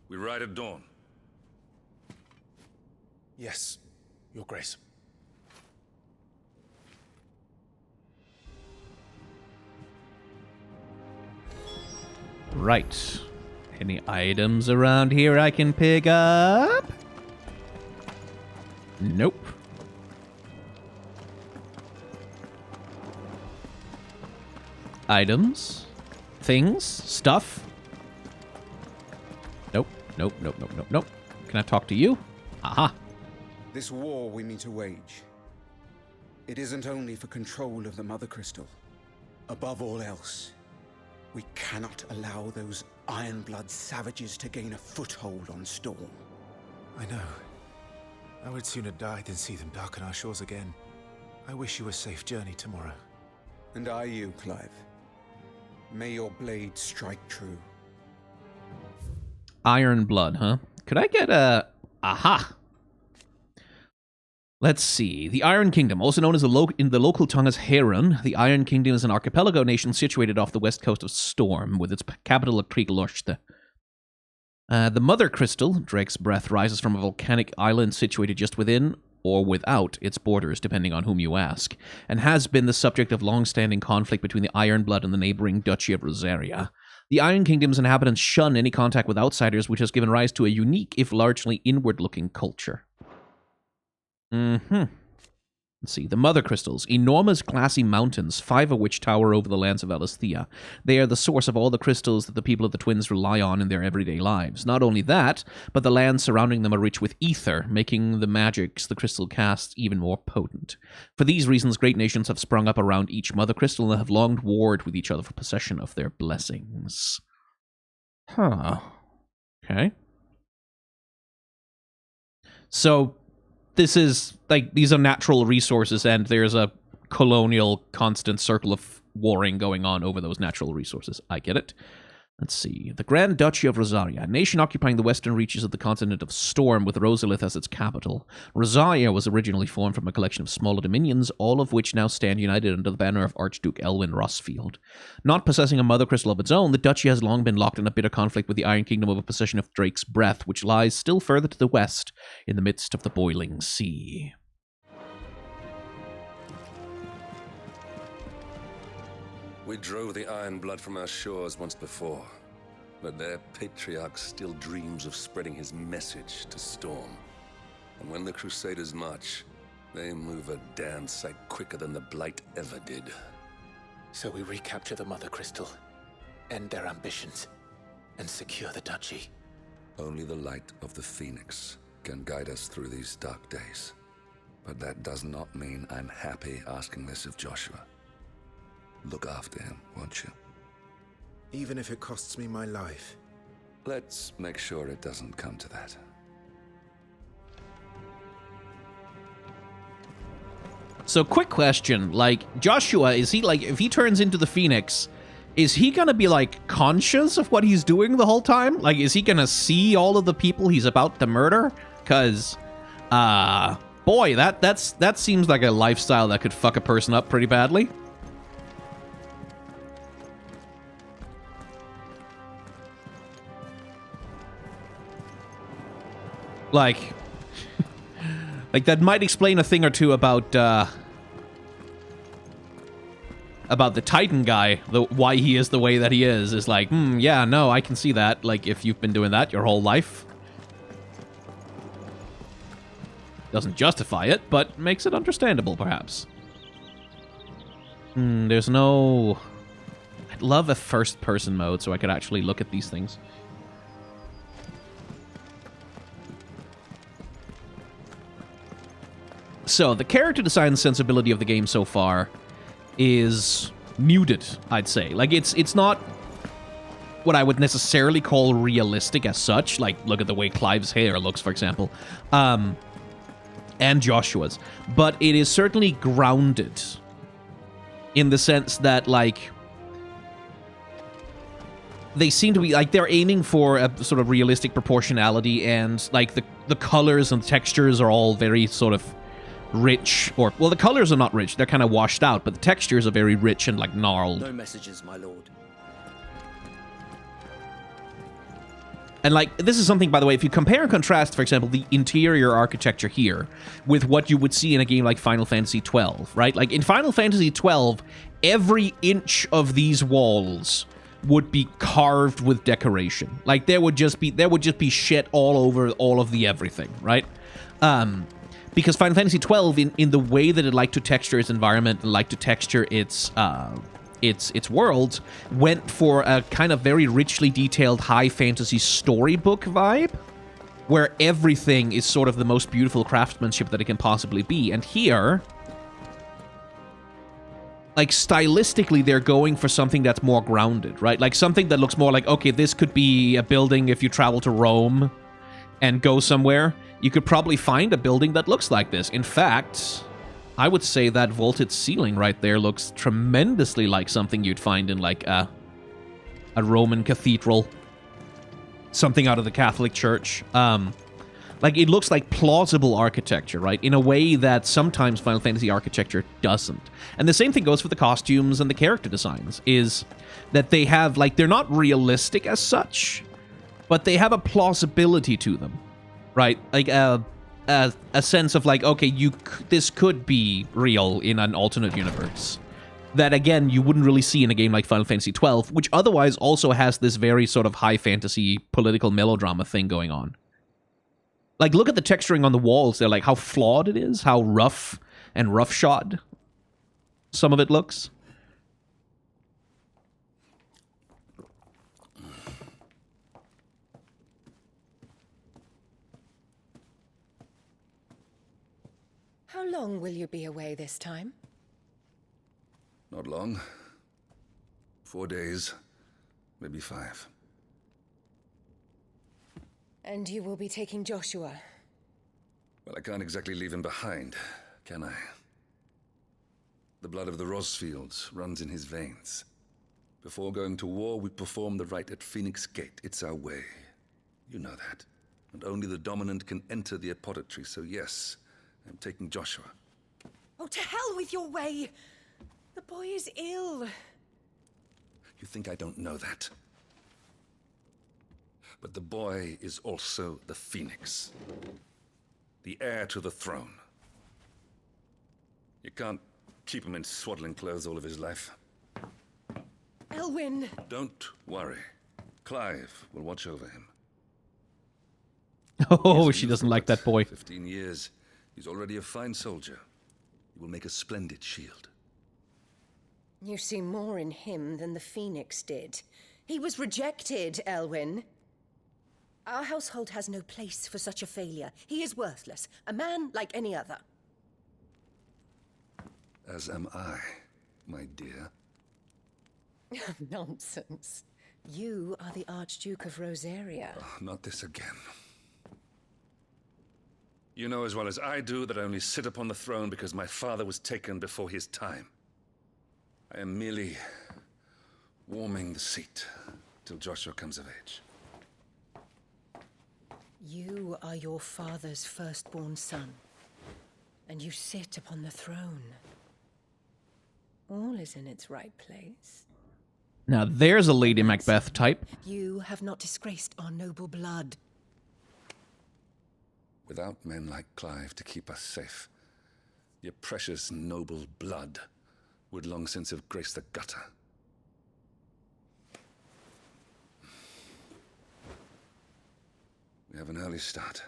We ride at dawn. Yes, Your Grace. Right. Any items around here I can pick up? Nope. Items? Things? Stuff? Nope. Nope, nope, nope, nope, nope. Can I talk to you? Aha. This war we mean to wage, it isn't only for control of the Mother Crystal. Above all else, we cannot allow those Ironblood savages to gain a foothold on Storm. I know. I would sooner die than see them darken our shores again. I wish you a safe journey tomorrow. And I you, Clive. May your blade strike true. Ironblood, huh? Could I get a... Aha! Let's see. The Iron Kingdom, also known as in the local tongue as Heron, the Iron Kingdom is an archipelago nation situated off the west coast of Storm, with its capital at Krieglochte. The Mother Crystal, Drake's Breath, rises from a volcanic island situated just within, or without, its borders, depending on whom you ask, and has been the subject of long-standing conflict between the Ironblood and the neighboring Duchy of Rosaria. The Iron Kingdom's inhabitants shun any contact with outsiders, which has given rise to a unique, if largely inward-looking culture. Let's see. The Mother Crystals. Enormous glassy mountains, 5 of which tower over the lands of Elisthea. They are the source of all the crystals that the people of the Twins rely on in their everyday lives. Not only that, but the lands surrounding them are rich with ether, making the magics the crystal casts even more potent. For these reasons, great nations have sprung up around each Mother Crystal and have long warred with each other for possession of their blessings. Huh. Okay. So... this is, like, these are natural resources, and there's a colonial constant circle of warring going on over those natural resources. I get it. Let's see. The Grand Duchy of Rosaria, a nation occupying the western reaches of the continent of Storm with Rosalith as its capital. Rosaria was originally formed from a collection of smaller dominions, all of which now stand united under the banner of Archduke Elwyn Rossfield. Not possessing a mother crystal of its own, the duchy has long been locked in a bitter conflict with the Iron Kingdom over possession of Drake's Breath, which lies still further to the west, in the midst of the boiling sea. We drove the Ironblood from our shores once before, but their patriarch still dreams of spreading his message to Storm. And when the Crusaders march, they move a damn sight quicker than the Blight ever did. So we recapture the Mother Crystal, end their ambitions, and secure the duchy. Only the light of the Phoenix can guide us through these dark days. But that does not mean I'm happy asking this of Joshua. Look after him, won't you? Even if it costs me my life. Let's make sure it doesn't come to that. So, quick question, like, Joshua, is he, like, if he turns into the Phoenix, is he gonna be, like, conscious of what he's doing the whole time? Like, is he gonna see all of the people he's about to murder? Because, boy, that seems like a lifestyle that could fuck a person up pretty badly. Like, that might explain a thing or two about the Titan guy, why he is the way that he is like, yeah, no, I can see that, like, if you've been doing that your whole life. Doesn't justify it, but makes it understandable, perhaps. There's no... I'd love a first-person mode so I could actually look at these things. So, the character design sensibility of the game so far is muted, I'd say. Like, it's not what I would necessarily call realistic as such. Like, look at the way Clive's hair looks, for example. And Joshua's. But it is certainly grounded in the sense that, like, they seem to be, like, they're aiming for a sort of realistic proportionality, and, like, the colors and textures are all very sort of rich, or, well, the colors are not rich, they're kind of washed out, but the textures are very rich and, like, gnarled. No messages, my lord. And, like, this is something, by the way, if you compare and contrast, for example, the interior architecture here with what you would see in a game like Final Fantasy XII, right? Like, in Final Fantasy XII, every inch of these walls would be carved with decoration. Like, there would just be shit all over all of the everything, right? Because Final Fantasy XII, in the way that it liked to texture its environment and liked to texture its worlds, went for a kind of very richly detailed high fantasy storybook vibe, where everything is sort of the most beautiful craftsmanship that it can possibly be. And here, like, stylistically, they're going for something that's more grounded, right? Like, something that looks more like, okay, this could be a building if you travel to Rome and go somewhere. You could probably find a building that looks like this. In fact, I would say that vaulted ceiling right there looks tremendously like something you'd find in, like, a Roman cathedral. Something out of the Catholic Church. Like, it looks like plausible architecture, right? In a way that sometimes Final Fantasy architecture doesn't. And the same thing goes for the costumes and the character designs, is that they have, like, they're not realistic as such, but they have a plausibility to them, right? Like, a sense of, like, okay, this could be real in an alternate universe. That, again, you wouldn't really see in a game like Final Fantasy XII, which otherwise also has this very sort of high fantasy political melodrama thing going on. Like, look at the texturing on the walls. They're like, how flawed it is, how rough and roughshod some of it looks. How long will you be away this time? Not long. 4 days, maybe 5. And you will be taking Joshua? Well, I can't exactly leave him behind, can I? The blood of the Rosfields runs in his veins. Before going to war, we perform the rite at Phoenix Gate. It's our way. You know that. And only the dominant can enter the apothecary, so yes, I'm taking Joshua. Oh, to hell with your way! The boy is ill. You think I don't know that? But the boy is also the Phoenix. The heir to the throne. You can't keep him in swaddling clothes all of his life. Elwyn! Don't worry. Clive will watch over him. Oh, she doesn't like that boy. 15 years. He's already a fine soldier. He will make a splendid shield. You see more in him than the Phoenix did. He was rejected, Elwyn. Our household has no place for such a failure. He is worthless. A man like any other. As am I, my dear. Nonsense. You are the Archduke of Rosaria. Oh, not this again. You know as well as I do that I only sit upon the throne because my father was taken before his time. I am merely warming the seat till Joshua comes of age. You are your father's firstborn son, and you sit upon the throne. All is in its right place. Now there's a Lady Macbeth type. You have not disgraced our noble blood. Without men like Clive to keep us safe, your precious noble blood would long since have graced the gutter. We have an early start.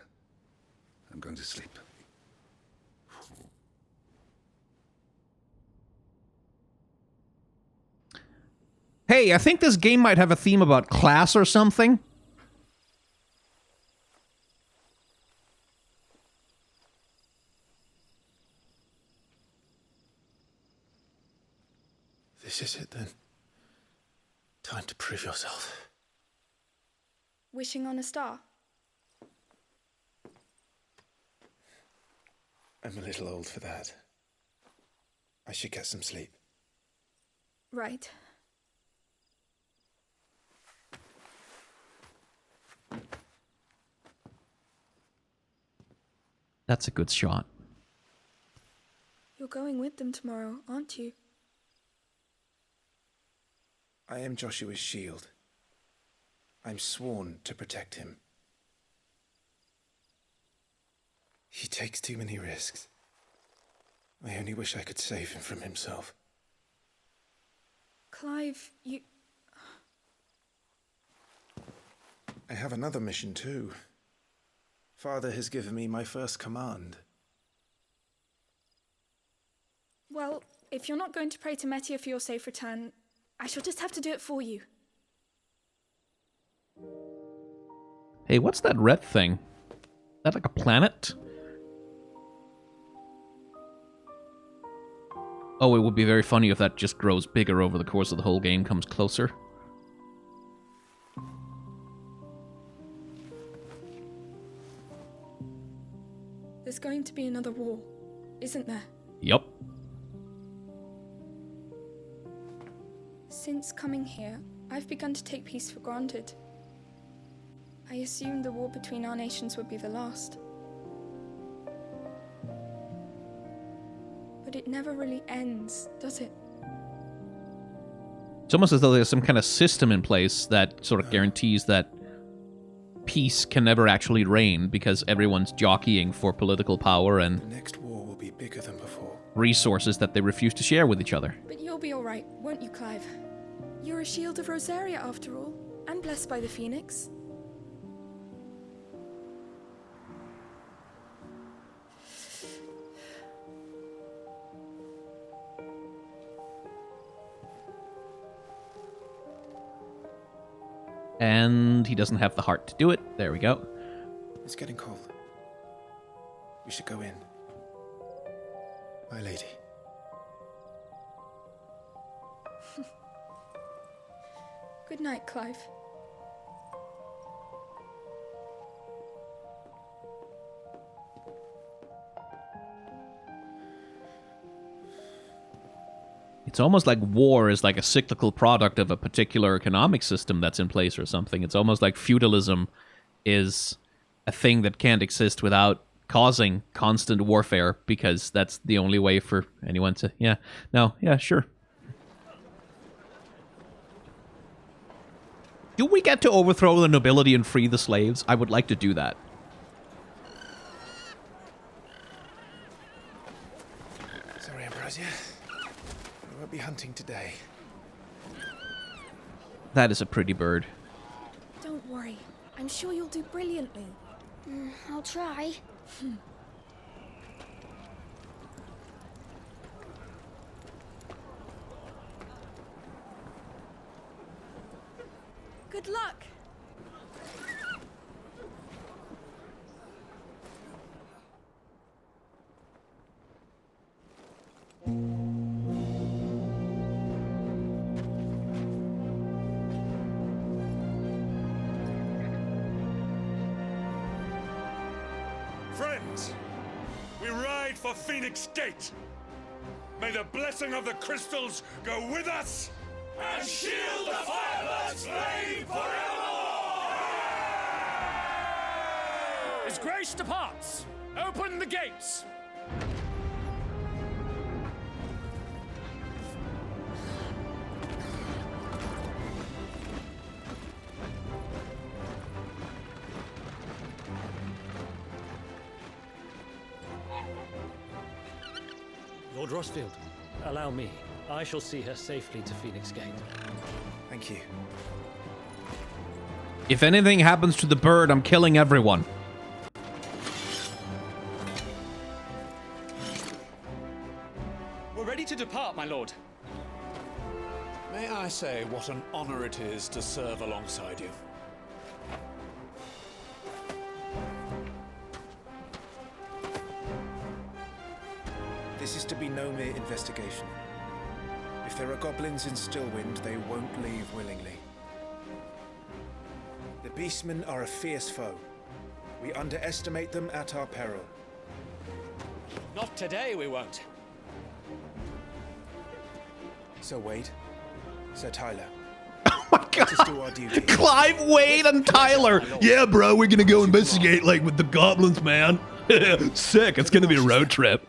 I'm going to sleep. Hey, I think this game might have a theme about class or something. This is it then. Time to prove yourself. Wishing on a star? I'm a little old for that. I should get some sleep. Right. That's a good shot. You're going with them tomorrow, aren't you? I am Joshua's shield. I'm sworn to protect him. He takes too many risks. I only wish I could save him from himself. Clive, you... I have another mission too. Father has given me my first command. Well, if you're not going to pray to Metia for your safe return, I shall just have to do it for you. Hey, what's that red thing? Is that like a planet? Oh, it would be very funny if that just grows bigger over the course of the whole game, comes closer. There's going to be another war, isn't there? Yup. Since coming here, I've begun to take peace for granted. I assumed the war between our nations would be the last. But it never really ends, does it? It's almost as though there's some kind of system in place that sort of guarantees that peace can never actually reign because everyone's jockeying for political power and The next war will be bigger than before. resources that they refuse to share with each other. But you'll be alright, won't you, Clive? You're a shield of Rosaria, after all, and blessed by the Phoenix. And he doesn't have the heart to do it. There we go. It's getting cold. We should go in. My lady. Good night, Clive. It's almost like war is like a cyclical product of a particular economic system that's in place or something. It's almost like feudalism is a thing that can't exist without causing constant warfare because that's the only way for anyone to... Yeah, sure. Do we get to overthrow the nobility and free the slaves? I would like to do that. Sorry, Ambrosia. We won't be hunting today. That is a pretty bird. Don't worry. I'm sure you'll do brilliantly. I'll try. Good luck. Friends, we ride for Phoenix Gate. May the blessing of the crystals go with us and shield the Firebird's flame forevermore! As grace departs, open the gates! Lord Rossfield, allow me. I shall see her safely to Phoenix Gate. Thank you. If anything happens to the bird, I'm killing everyone. We're ready to depart, my lord. May I say what an honor it is to serve alongside you? This is to be no mere investigation. If there are goblins in Stillwind, they won't leave willingly. The Beastmen are a fierce foe. We underestimate them at our peril. Not today, we won't. Sir Wade, Sir Tyler. Oh my God. Clive, Wade, and Tyler. Yeah, bro, we're gonna go investigate, like, with the goblins, man. Sick. It's gonna be a road trip.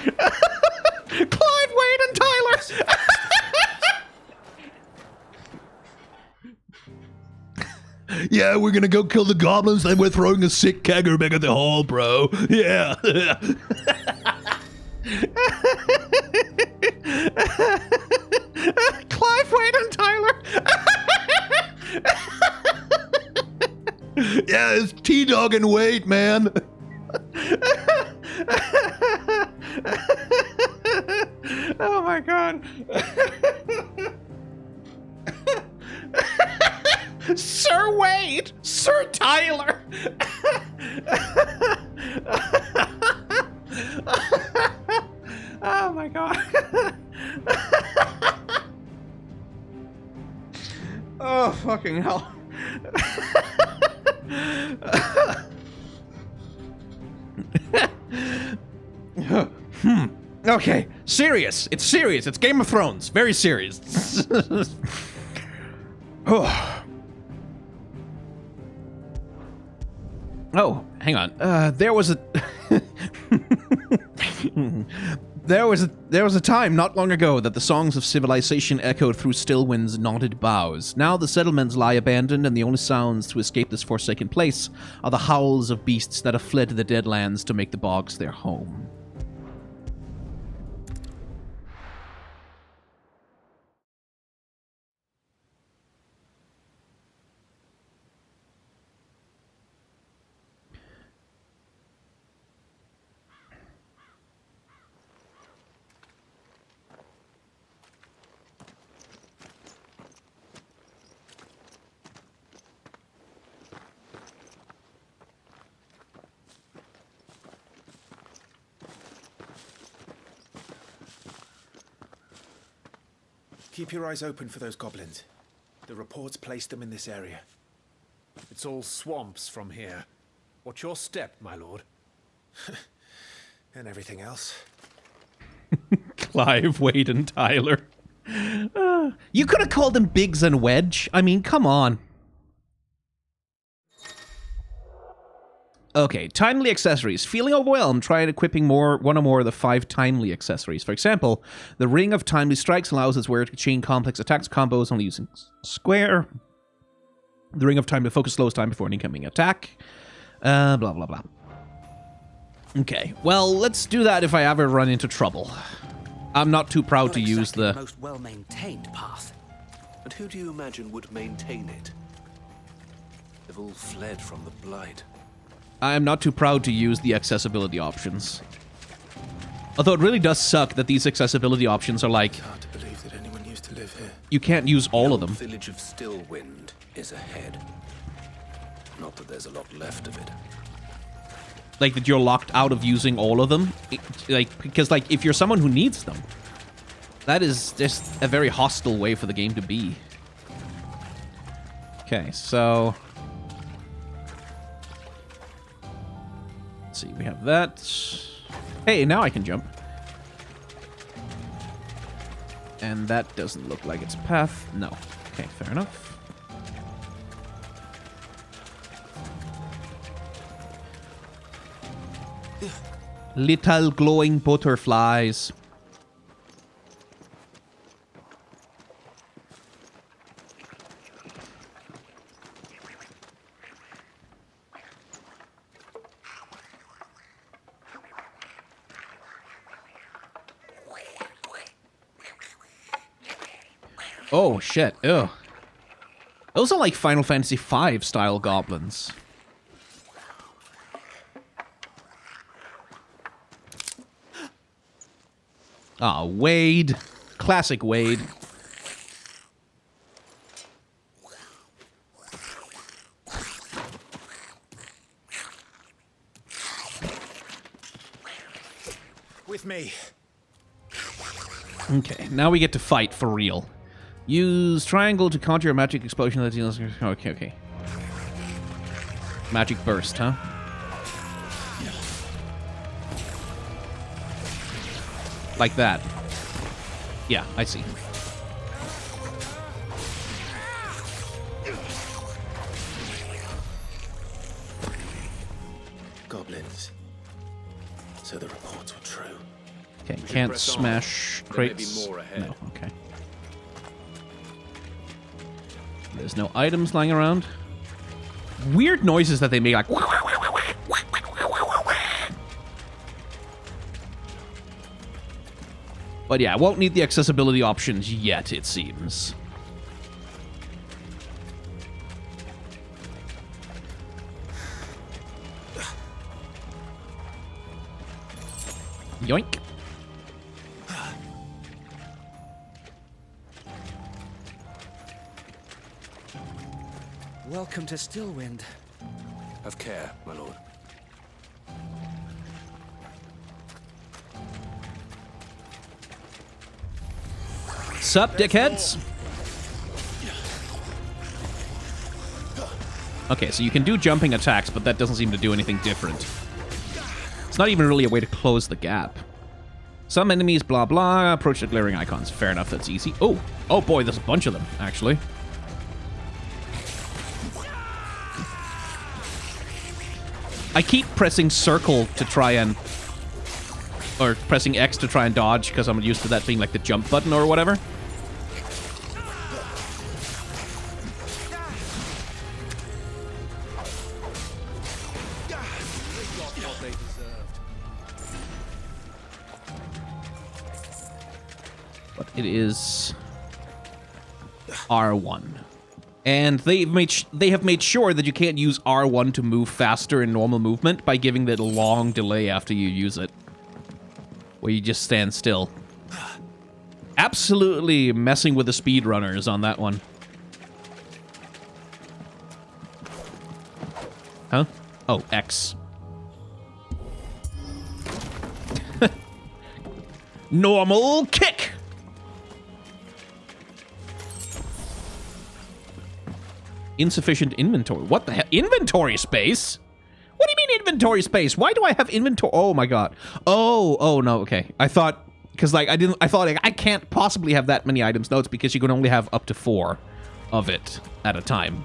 Clive, Wade, and Tyler. Yeah, we're gonna go kill the goblins, then we're throwing a sick kegger back at the hall, bro. Yeah. Clive, Wade, and Tyler. Yeah, it's T-Dog and Wade, man. Oh my god. Sir Wade! Sir Tyler! Oh my god. Oh, fucking hell. Okay, serious. It's serious. It's Game of Thrones. Very serious. Oh. Oh, hang on. There was a there was a time not long ago that the songs of civilization echoed through Stillwind's knotted boughs. Now the settlements lie abandoned, and the only sounds to escape this forsaken place are the howls of beasts that have fled to the Deadlands to make the bogs their home. Keep your eyes open for those goblins. The reports placed them in this area. It's all swamps from here. Watch your step, my lord. And everything else. Clive, Wade, and Tyler. You could have called them Biggs and Wedge. I mean, come on. Okay, timely accessories. Feeling overwhelmed, try equipping one or more of the 5 timely accessories. For example, the Ring of Timely Strikes allows its wearer to chain complex attacks combos only using square. The Ring of Time to focus slows time before an incoming attack. Blah, blah, blah. Okay, well, let's do that if I ever run into trouble. I'm not too proud to use the most well-maintained path. And who do you imagine would maintain it? They've all fled from the Blight. I'm not too proud to use the accessibility options. Although it really does suck that these accessibility options are like... Can't believe that anyone used to live here. You can't use all of them. The village of Stillwind is ahead. Not that there's a lot left of it. Like, that you're locked out of using all of them? Because, like, if you're someone who needs them, that is just a very hostile way for the game to be. Okay, so... Let's see, we have that. Hey, now I can jump. And that doesn't look like it's a path. No. Okay, fair enough. Little glowing butterflies. Oh, shit. Ew. Those are like Final Fantasy V style goblins. Ah, Wade. Classic Wade. With me. Okay, now we get to fight for real. Use triangle to counter a magic explosion that deals... Okay. Magic burst, huh? Like that. Yeah, I see. goblins. So the reports were true. Okay, can't smash crates. more ahead. No, okay. There's no items lying around. Weird noises that they make, like... But yeah, won't need the accessibility options yet, it seems. Yoink. Welcome to Stillwind. Have care, my lord. Sup, dickheads? Okay, so you can do jumping attacks, but that doesn't seem to do anything different. It's not even really a way to close the gap. Some enemies, blah blah, approach the glaring icons. Fair enough, that's easy. Oh, oh boy, there's a bunch of them, actually. I keep pressing circle to try and... Or pressing X to try and dodge, because I'm used to that being like the jump button or whatever. But it is R1. And they have made sure that you can't use R1 to move faster in normal movement by giving that long delay after you use it, where you just stand still. Absolutely messing with the speedrunners on that one. Huh? Oh, X. Normal kick! Insufficient inventory. What the hell? Inventory space? What do you mean inventory space? Why do I have inventory? Oh my god. Oh no, okay. I thought, because like I thought like, I can't possibly have that many items notes because you can only have up to 4 of it at a time.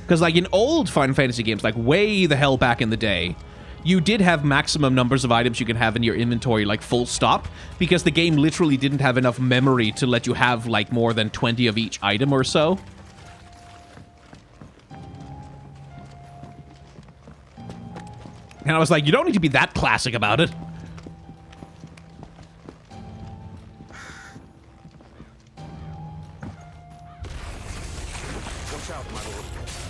Because like in old Final Fantasy games, like way the hell back in the day, you did have maximum numbers of items you can have in your inventory, like full stop, because the game literally didn't have enough memory to let you have like more than 20 of each item or so. And I was like, you don't need to be that classic about it. Watch out, my lord.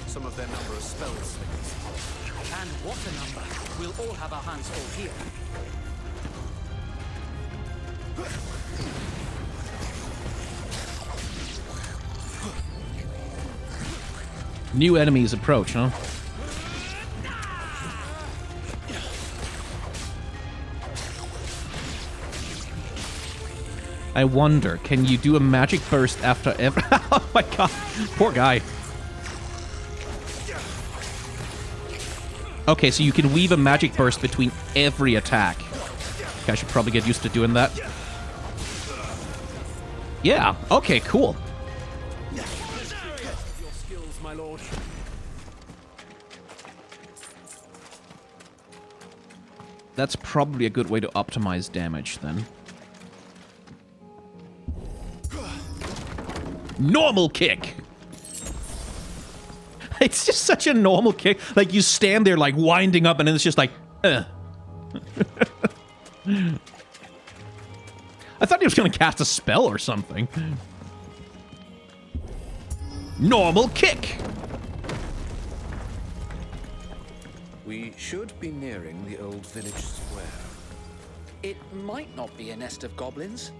Some of their number are spell slingers. And what a number. We'll all have our hands full here. New enemies approach, huh? I wonder, can you do a magic burst after every... Oh my god, poor guy. Okay, so you can weave a magic burst between every attack. Okay, I should probably get used to doing that. Yeah, okay, cool. Your skills, my lord. That's probably a good way to optimize damage, then. Normal kick! It's just such a normal kick. Like, you stand there, like, winding up, and then it's just like, I thought he was going to cast a spell or something. Normal kick! We should be nearing the old village square. It might not be a nest of goblins.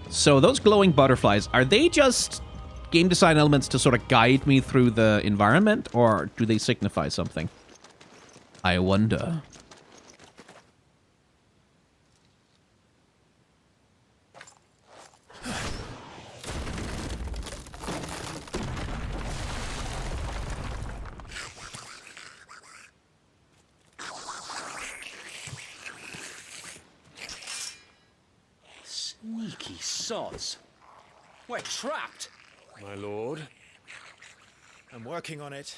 So those glowing butterflies, are they just game design elements to sort of guide me through the environment, or do they signify something? I wonder. Sneaky sods. We're trapped. My lord. I'm working on it.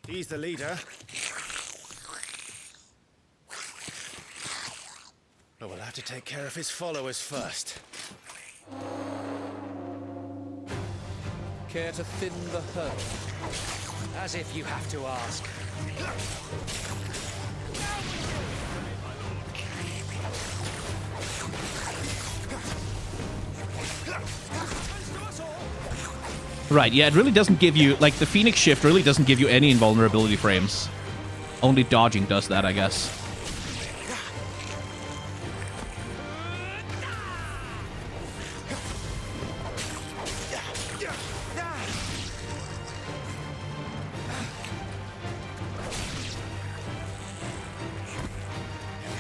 He's the leader. But we'll have to take care of his followers first. Care to thin the herd? As if you have to ask. Right, yeah, it really doesn't give you, like, the Phoenix Shift really doesn't give you any invulnerability frames. Only dodging does that, I guess.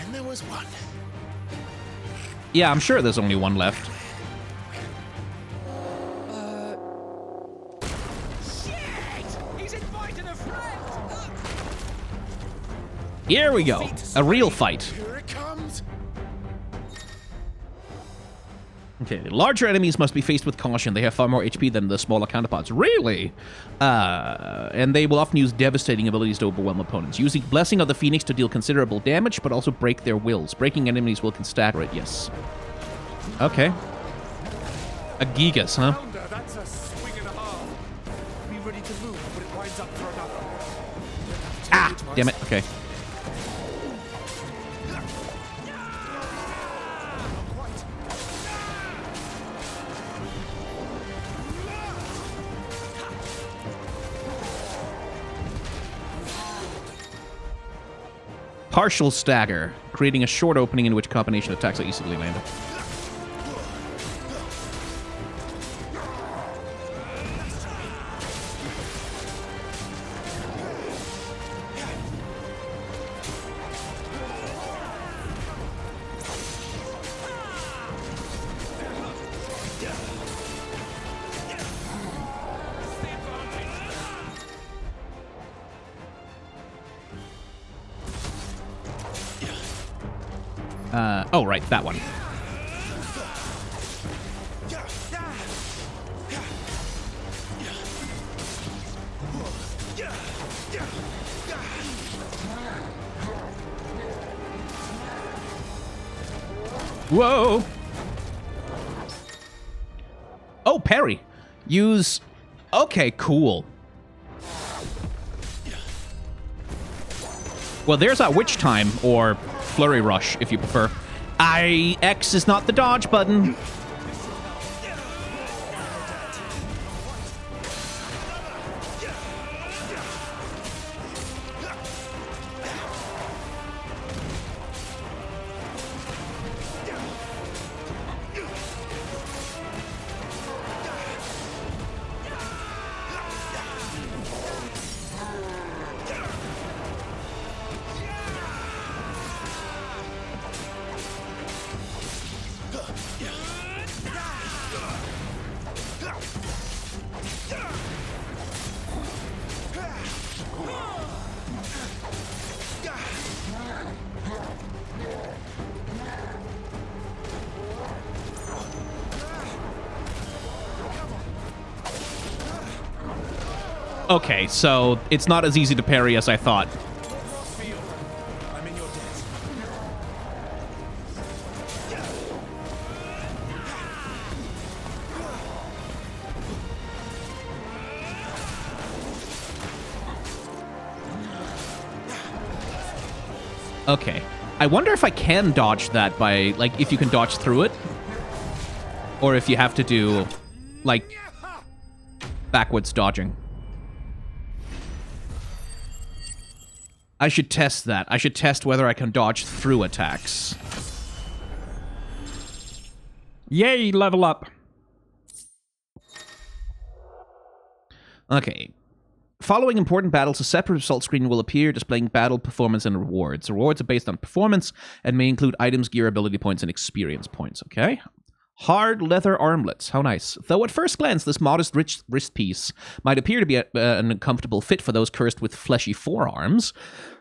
And there was one. Yeah, I'm sure there's only one left. Here we go. A real fight. Here it comes. Okay, larger enemies must be faced with caution. They have far more HP than the smaller counterparts. Really? And they will often use devastating abilities to overwhelm opponents. Using Blessing of the Phoenix to deal considerable damage, but also break their wills. Breaking enemies' will can stagger it, yes. Okay. A Gigas, huh? That's a swing and a half. Be ready to move, but it winds up for another. Ah! Damn it. Okay. Partial stagger, creating a short opening in which combination attacks are easily landed. Oh, right, that one. Whoa! Oh, parry. Use... Okay, cool. Well, there's our Witch Time, or Flurry Rush, if you prefer. X is not the dodge button. Okay, so it's not as easy to parry as I thought. I'm in your debt. Okay. I wonder if I can dodge that by, like, if you can dodge through it. Or if you have to do, like, backwards dodging. I should test that. I should test whether I can dodge through attacks. Yay, level up. Okay. Following important battles, a separate result screen will appear displaying battle performance and rewards. The rewards are based on performance and may include items, gear, ability points, and experience points, okay? Hard leather armlets. How nice. Though at first glance, this modest wrist piece might appear to be an uncomfortable fit for those cursed with fleshy forearms.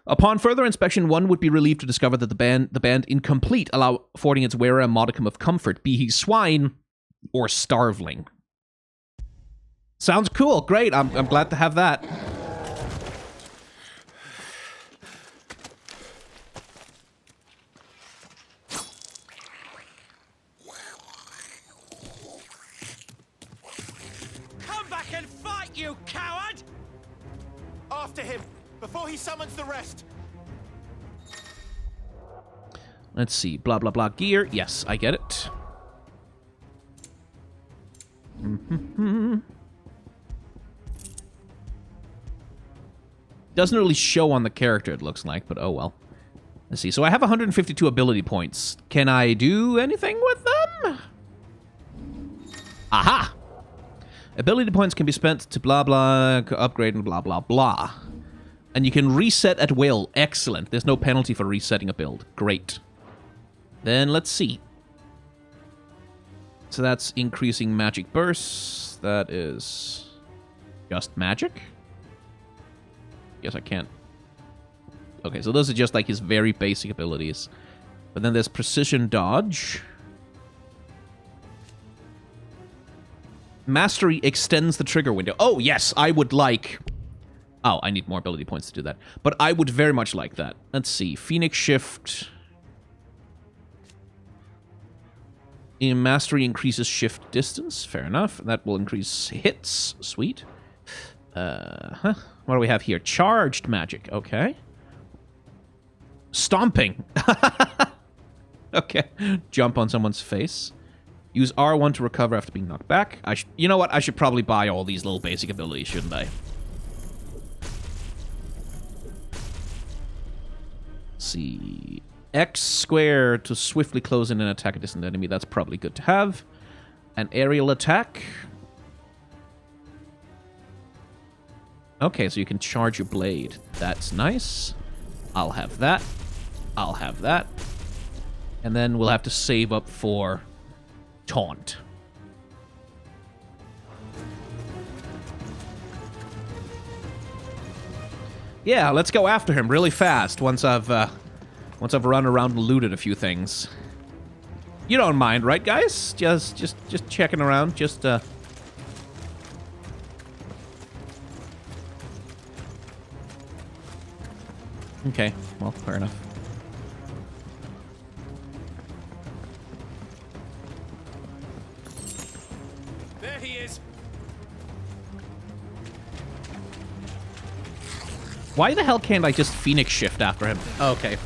Upon further inspection, one would be relieved to discover that the band incomplete, affording its wearer a modicum of comfort, be he swine or starveling. Sounds cool. Great. I'm glad to have that. You coward! After him, before he summons the rest. Let's see. Blah, blah, blah. Gear. Yes, I get it. Doesn't really show on the character, it looks like, but oh well. Let's see. So I have 152 ability points. Can I do anything with them? Aha! Ability points can be spent to blah blah, upgrade and blah blah blah. And you can reset at will. Excellent. There's no penalty for resetting a build. Great. Then let's see. So that's increasing magic bursts. That is just magic? Guess I can't. Okay, so those are just like his very basic abilities. But then there's precision dodge. Mastery extends the trigger window. Oh, yes, I would like... Oh, I need more ability points to do that. But I would very much like that. Let's see. Phoenix Shift. Mastery increases shift distance. Fair enough. That will increase hits. Sweet. What do we have here? Charged magic. Okay. Stomping. Okay. Jump on someone's face. Use R1 to recover after being knocked back. You know what? I should probably buy all these little basic abilities, shouldn't I? Let's see. X square to swiftly close in and attack a distant enemy. That's probably good to have. An aerial attack. Okay, so you can charge your blade. That's nice. I'll have that. I'll have that. And then we'll have to save up for... Taunt. Yeah, let's go after him really fast once I've run around and looted a few things. You don't mind, right, guys? Just checking around, just Okay, well, fair enough. There he is. Why the hell can't I just Phoenix Shift after him? Oh, okay.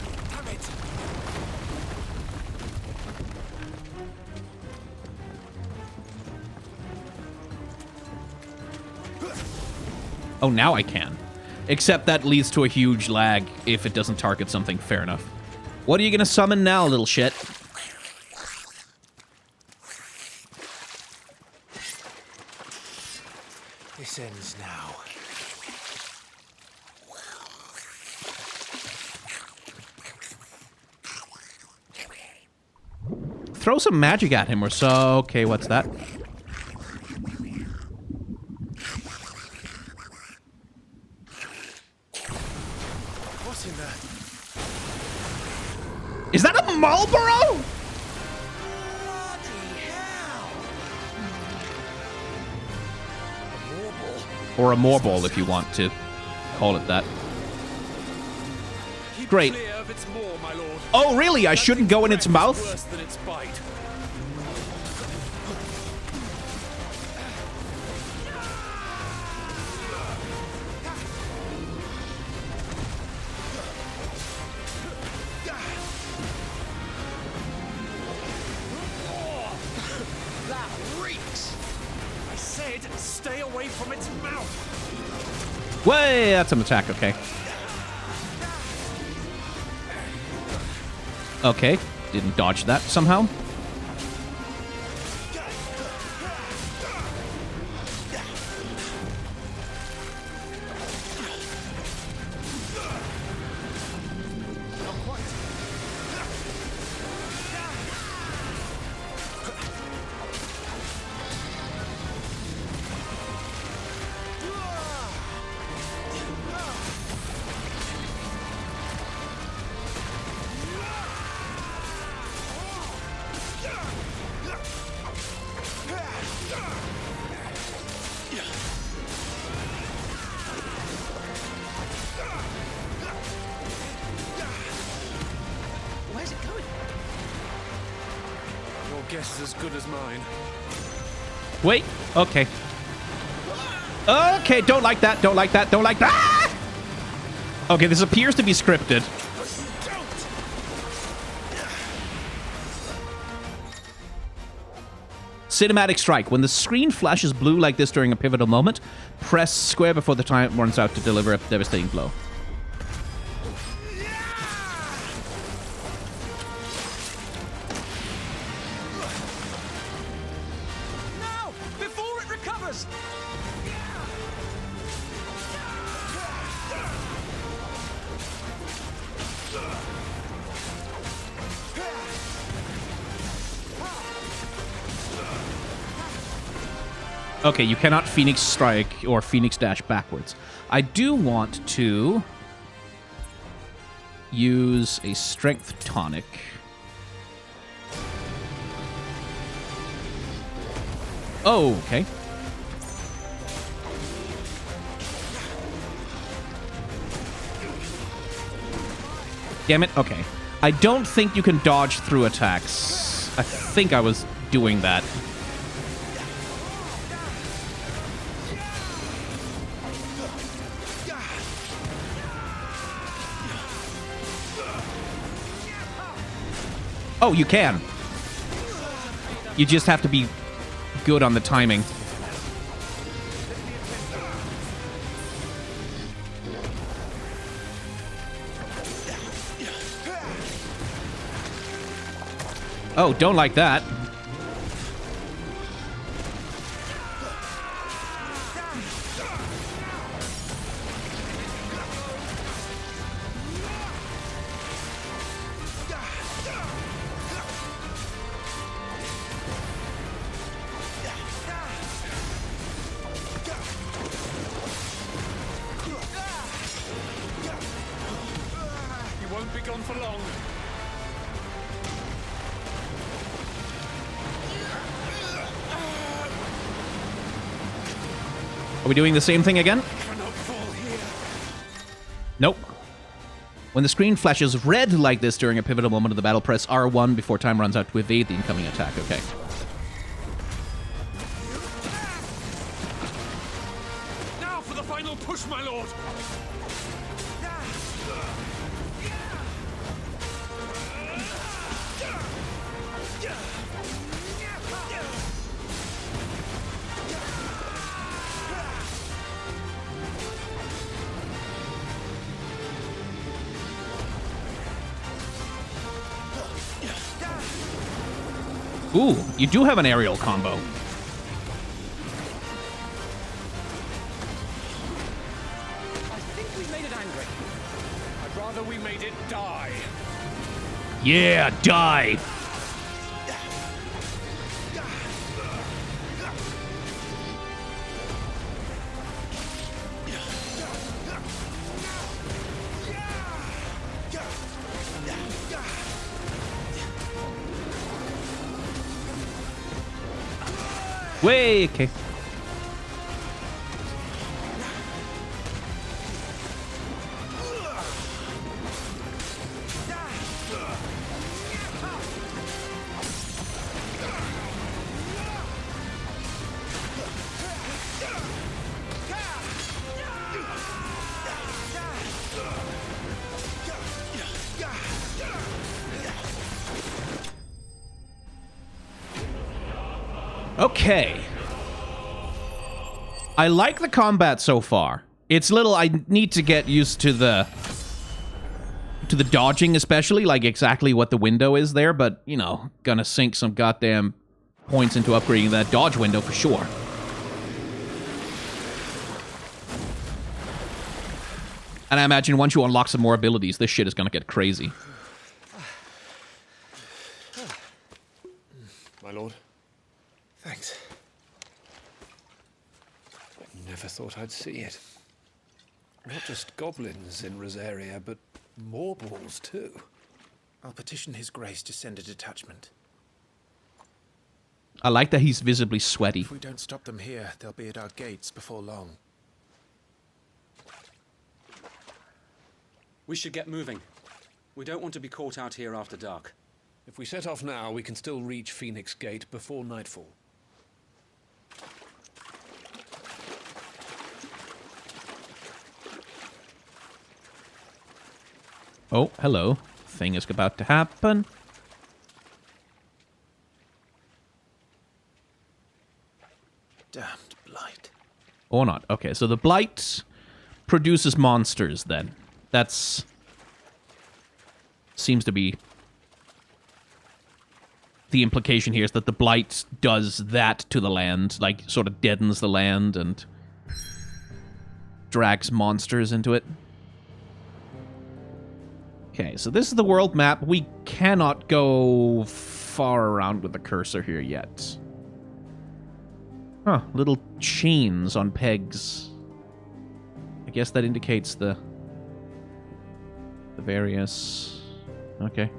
Oh, now I can. Except that leads to a huge lag if it doesn't target something. Fair enough. What are you gonna summon now, little shit? This ends now. Throw some magic at him or so. Okay, what's that? What's in there? Is that a Marlboro? Or a Morbol, if you want to call it that. Great. Oh, really? I shouldn't go in its mouth? Worse than its bite. That reeks. I said, stay away from its mouth. Way, that's an attack. Okay. Okay, didn't dodge that somehow. guess is as good as mine. Wait. Okay. Okay, don't like that, don't like that, don't like that! Okay, this appears to be scripted. Cinematic strike. When the screen flashes blue like this during a pivotal moment, press square before the time runs out to deliver a devastating blow. Now! Before it recovers! Okay, you cannot Phoenix Strike or Phoenix Dash backwards. I do want to use a Strength Tonic. Oh, okay. Damn it, okay. I don't think you can dodge through attacks. I think I was doing that. Oh, you can. You just have to be good on the timing. Oh, don't like that. You won't be gone for long. Are we doing the same thing again? Nope. When the screen flashes red like this during a pivotal moment of the battle, press R1 before time runs out to evade the incoming attack. Okay. Now for the final push, my lord! Ooh, you do have an aerial combo. I think we made it angry. I'd rather we made it die. Yeah, die. Way, okay. Okay. I like the combat so far. It's little, I need to get used to the dodging, especially, like exactly what the window is there, but, you know, gonna sink some goddamn points into upgrading that dodge window for sure. And I imagine once you unlock some more abilities, this shit is gonna get crazy. My lord. Thanks. I never thought I'd see it. Not just goblins in Rosaria, but morbals too. I'll petition His Grace to send a detachment. I like that he's visibly sweaty. If we don't stop them here, they'll be at our gates before long. We should get moving. We don't want to be caught out here after dark. If we set off now, we can still reach Phoenix Gate before nightfall. Oh, hello. Thing is about to happen. Damned blight. Or not. Okay, so the blight produces monsters then. That's... seems to be... the implication here is that the blight does that to the land, like sort of deadens the land and drags monsters into it. Okay, so this is the world map. We cannot go far around with the cursor here yet. Huh, little chains on pegs. I guess that indicates the various... Okay.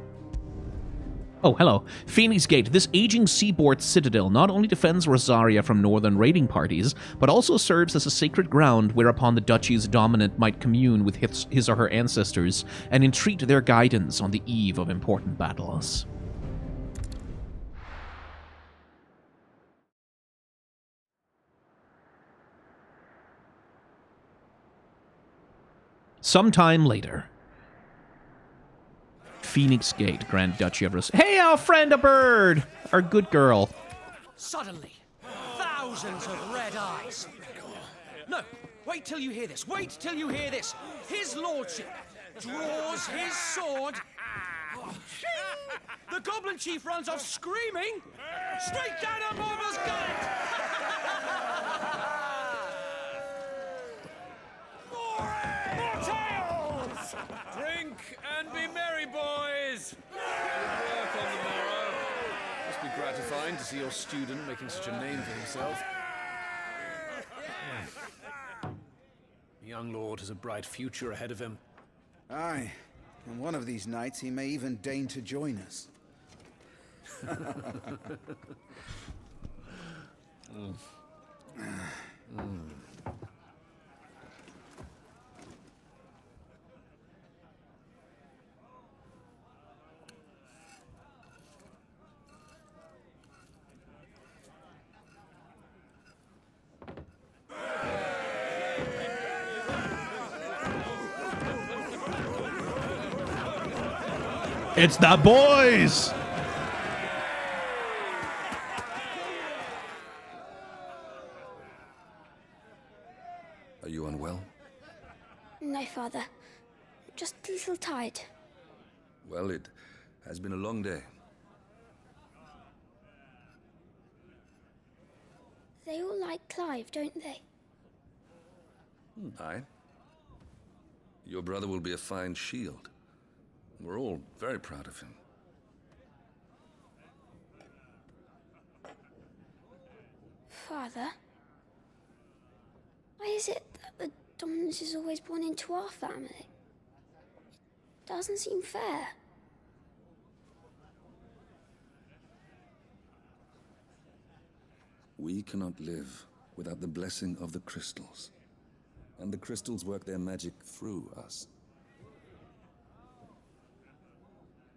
Oh, hello. Phoenix Gate. This aging seaboard citadel not only defends Rosaria from northern raiding parties, but also serves as a sacred ground whereupon the duchy's dominant might commune with his or her ancestors and entreat their guidance on the eve of important battles. Sometime later. Phoenix Gate, Grand Duchy of Rosaria. Hey, our friend, a bird! Our good girl. Suddenly, thousands of red eyes. No, wait till you hear this. Wait till you hear this. His lordship draws his sword. The goblin chief runs off screaming straight down a Morva's gullet. More tales! Drink and be merry, boys! Good work on the morrow. Must be gratifying to see your student making such a name for himself. The young lord has a bright future ahead of him. Aye, and one of these nights he may even deign to join us. It's the boys! Are you unwell? No, Father. Just a little tired. Well, it has been a long day. They all like Clive, don't they? Aye. Your brother will be a fine shield. We're all very proud of him. Father? Why is it that the dominance is always born into our family? It doesn't seem fair. We cannot live without the blessing of the crystals. And the crystals work their magic through us.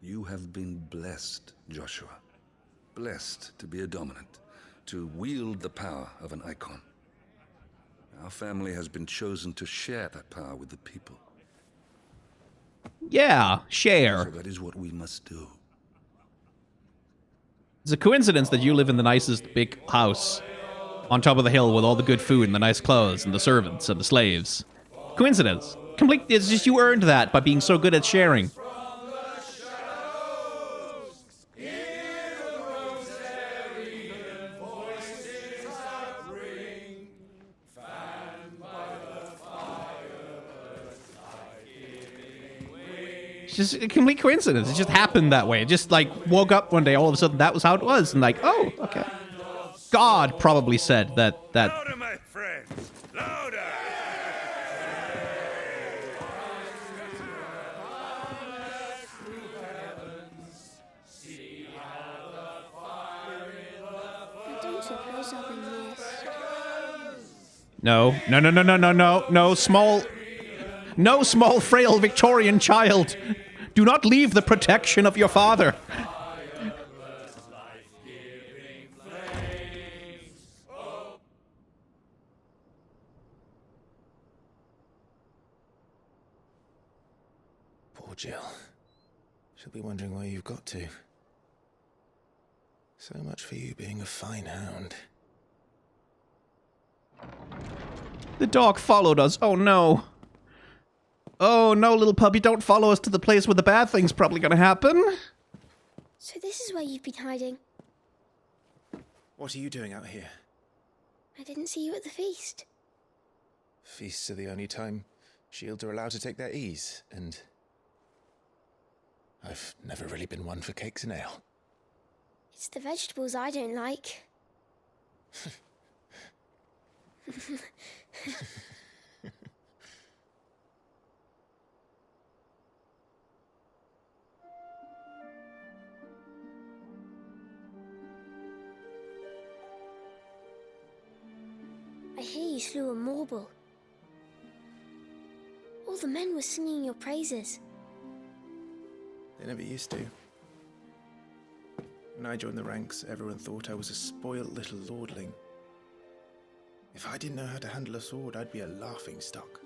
You have been blessed, Joshua. Blessed to be a dominant, to wield the power of an icon. Our family has been chosen to share that power with the people. Yeah, share. So that is what we must do. It's a coincidence that you live in the nicest big house on top of the hill with all the good food and the nice clothes and the servants and the slaves. Coincidence. Complete. It's just you earned that by being so good at sharing. It's just a complete coincidence. It just happened that way. It just like woke up one day, all of a sudden that was how it was, and like, oh, okay. God probably said that. Louder, my friends! Louder! I don't suppose I've been missed. No, small, frail Victorian child. Do not leave the protection of your father. Jill. She'll be wondering where you've got to. So much for you being a fine hound. The dog followed us. Oh no. Oh no, little puppy, don't follow us to the place where the bad thing's probably gonna happen. So this is where you've been hiding. What are you doing out here? I didn't see you at the feast. Feasts are the only time shields are allowed to take their ease, and I've never really been one for cakes and ale. It's the vegetables I don't like. I hear you slew a Morble. All the men were singing your praises. They never used to. When I joined the ranks, everyone thought I was a spoiled little lordling. If I didn't know how to handle a sword, I'd be a laughingstock.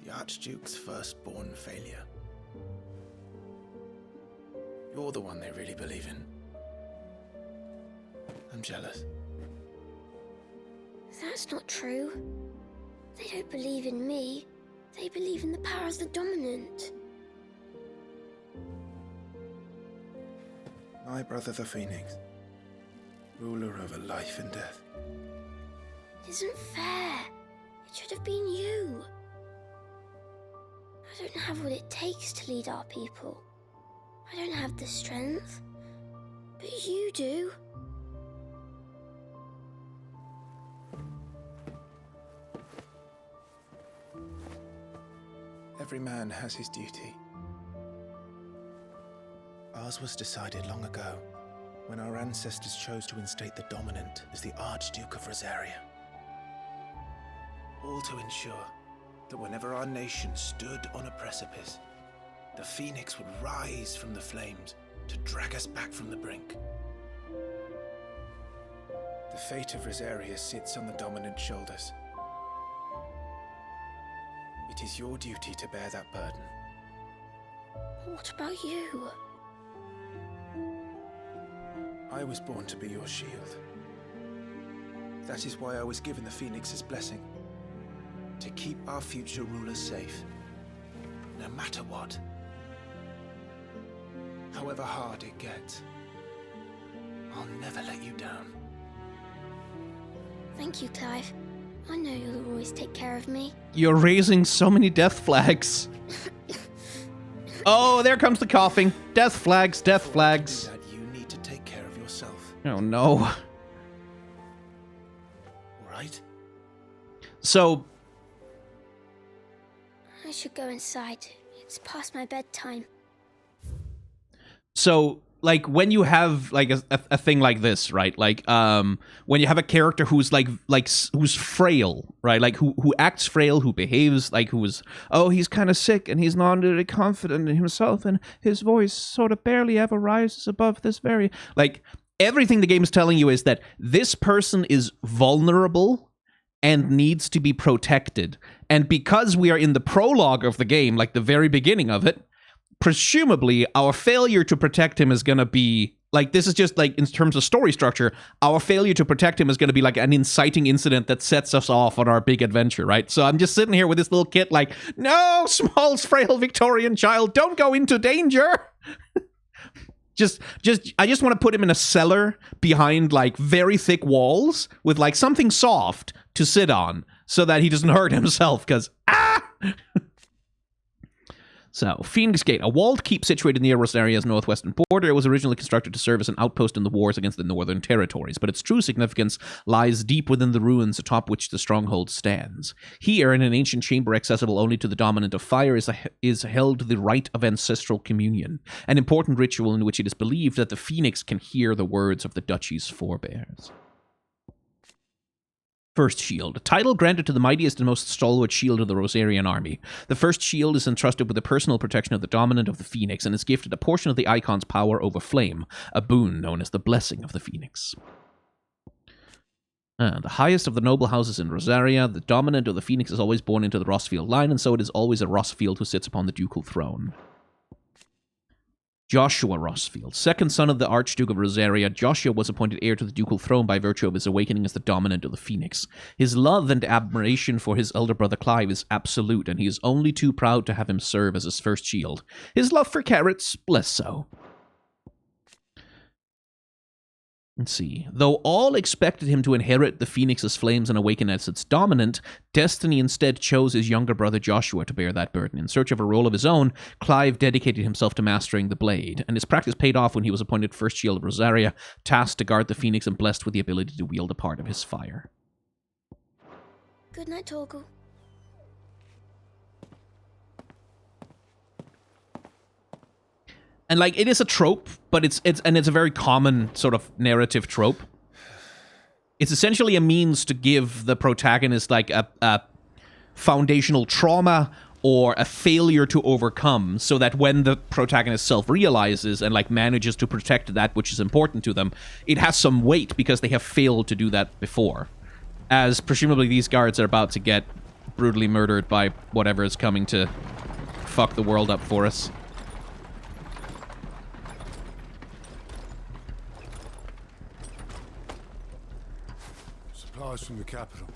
The Archduke's firstborn failure. You're the one they really believe in. I'm jealous. That's not true. They don't believe in me. They believe in the power of the dominant. My brother the Phoenix, ruler over life and death. It isn't fair. It should have been you. I don't have what it takes to lead our people. I don't have the strength. But you do. Every man has his duty. Ours was decided long ago, when our ancestors chose to instate the dominant as the Archduke of Rosaria. All to ensure that whenever our nation stood on a precipice, the Phoenix would rise from the flames to drag us back from the brink. The fate of Rosaria sits on the dominant's shoulders. It is your duty to bear that burden. What about you? I was born to be your shield. That is why I was given the Phoenix's blessing. To keep our future rulers safe. No matter what. However hard it gets. I'll never let you down. Thank you, Clive. I know you'll always take care of me. You're raising so many death flags. Oh, there comes the coughing. Death flags, death flags. You need to take care of yourself. Oh no. All right? So, I should go inside. It's past my bedtime. So, like, when you have, like, a thing like this, right? Like, when you have a character who's, who's frail, right? Like, who acts frail, who behaves, like, he's kind of sick, and he's not really confident in himself, and his voice sort of barely ever rises above this very... Like, everything the game is telling you is that this person is vulnerable and needs to be protected. And because we are in the prologue of the game, like, the very beginning of it, presumably, our failure to protect him is going to be, like, this is just, like, in terms of story structure, our failure to protect him is going to be, like, an inciting incident that sets us off on our big adventure, right? So I'm just sitting here with this little kid, like, no, small, frail Victorian child, don't go into danger! I just want to put him in a cellar behind, like, very thick walls with, like, something soft to sit on so that he doesn't hurt himself, because, So, Phoenix Gate, a walled keep situated near Rosaria's northwestern border. It was originally constructed to serve as an outpost in the wars against the northern territories, but its true significance lies deep within the ruins atop which the stronghold stands. Here, in an ancient chamber accessible only to the dominant of fire, is held the rite of ancestral communion, an important ritual in which it is believed that the Phoenix can hear the words of the duchy's forebears. First Shield, a title granted to the mightiest and most stalwart shield of the Rosarian army. The First Shield is entrusted with the personal protection of the dominant of the Phoenix and is gifted a portion of the icon's power over flame, a boon known as the Blessing of the Phoenix. The highest of the noble houses in Rosaria, the dominant of the Phoenix is always born into the Rossfield line, and so it is always a Rossfield who sits upon the ducal throne. Joshua Rosfield, second son of the Archduke of Rosaria, Joshua was appointed heir to the ducal throne by virtue of his awakening as the dominant of the Phoenix. His love and admiration for his elder brother Clive is absolute, and he is only too proud to have him serve as his first shield. His love for carrots, less so. Let's see. Though all expected him to inherit the Phoenix's flames and awaken as its dominant, destiny instead chose his younger brother Joshua to bear that burden. In search of a role of his own, Clive dedicated himself to mastering the blade, and his practice paid off when he was appointed First Shield of Rosaria, tasked to guard the Phoenix and blessed with the ability to wield a part of his fire. Good night, Torgal. And like, it is a trope, but it's a very common sort of narrative trope. It's essentially a means to give the protagonist like a foundational trauma or a failure to overcome, so that when the protagonist self-realizes and like manages to protect that which is important to them, it has some weight because they have failed to do that before. As presumably these guards are about to get brutally murdered by whatever is coming to fuck the world up for us. Supplies from the capital.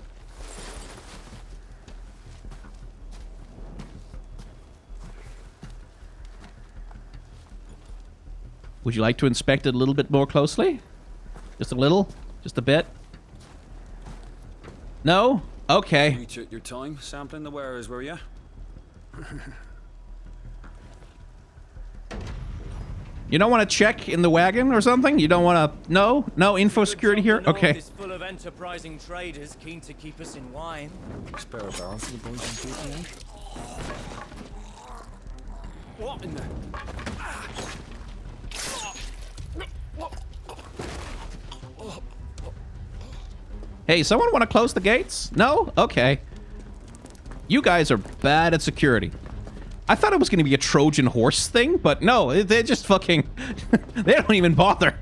Would you like to inspect it a little bit more closely? Just a little? Just a bit? No? Okay. You took your time sampling the wares, were you? You don't want to check in the wagon or something? You don't want to... No? No info security here? Okay. Is full of enterprising traders keen to keep us in wine. Spare a barrel for the boys and people, What in the... Hey, someone want to close the gates? No? Okay. You guys are bad at security. I thought it was going to be a Trojan horse thing, but no, they're just fucking... they don't even bother.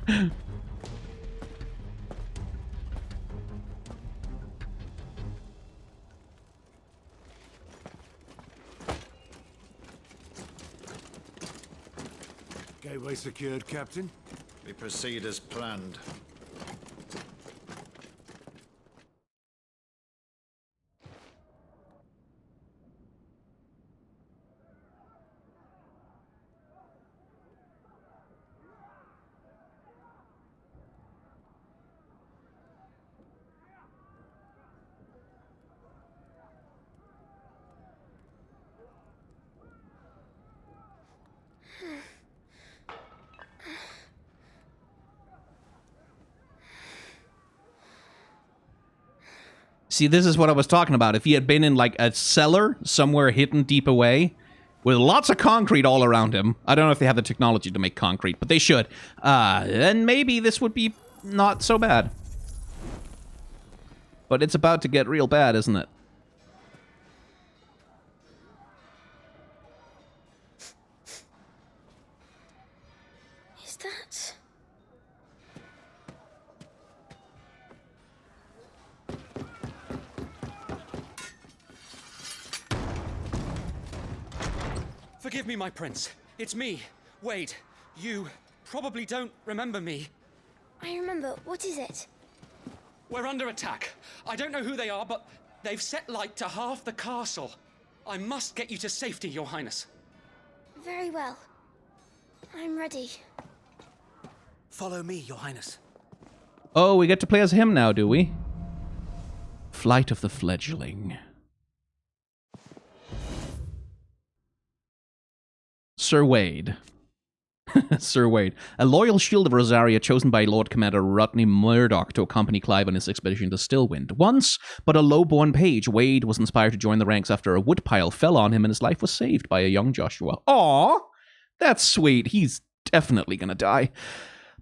Gateway secured, Captain. We proceed as planned. See, this is what I was talking about. If he had been in, like, a cellar somewhere hidden deep away with lots of concrete all around him, I don't know if they have the technology to make concrete, but they should, then maybe this would be not so bad. But it's about to get real bad, isn't it? Is that... Forgive me, my prince. It's me, Wade. You probably don't remember me. I remember. What is it? We're under attack. I don't know who they are, but they've set light to half the castle. I must get you to safety, Your Highness. Very well. I'm ready. Follow me, Your Highness. Oh, we get to play as him now, do we? Flight of the Fledgling. Sir Wade. Sir Wade. A loyal shield of Rosaria chosen by Lord Commander Rodney Murdoch to accompany Clive on his expedition to Stillwind. Once, but a low-born page, Wade was inspired to join the ranks after a woodpile fell on him and his life was saved by a young Joshua. Aww! That's sweet. He's definitely gonna die.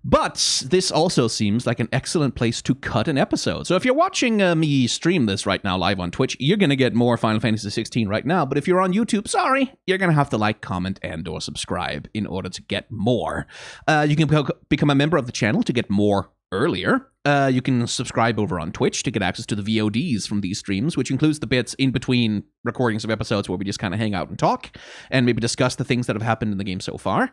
But this also seems like an excellent place to cut an episode. So if you're watching me stream this right now live on Twitch, you're going to get more Final Fantasy XVI right now. But if you're on YouTube, sorry, you're going to have to like, comment, and or subscribe in order to get more. You can become a member of the channel to get more earlier, you can subscribe over on Twitch to get access to the VODs from these streams, which includes the bits in between recordings of episodes where we just kind of hang out and talk and maybe discuss the things that have happened in the game so far.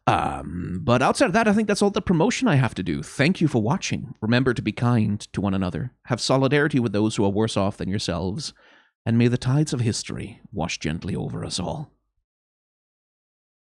But outside of that, I think that's all the promotion I have to do. Thank you for watching. Remember to be kind to one another. Have solidarity with those who are worse off than yourselves. And may the tides of history wash gently over us all.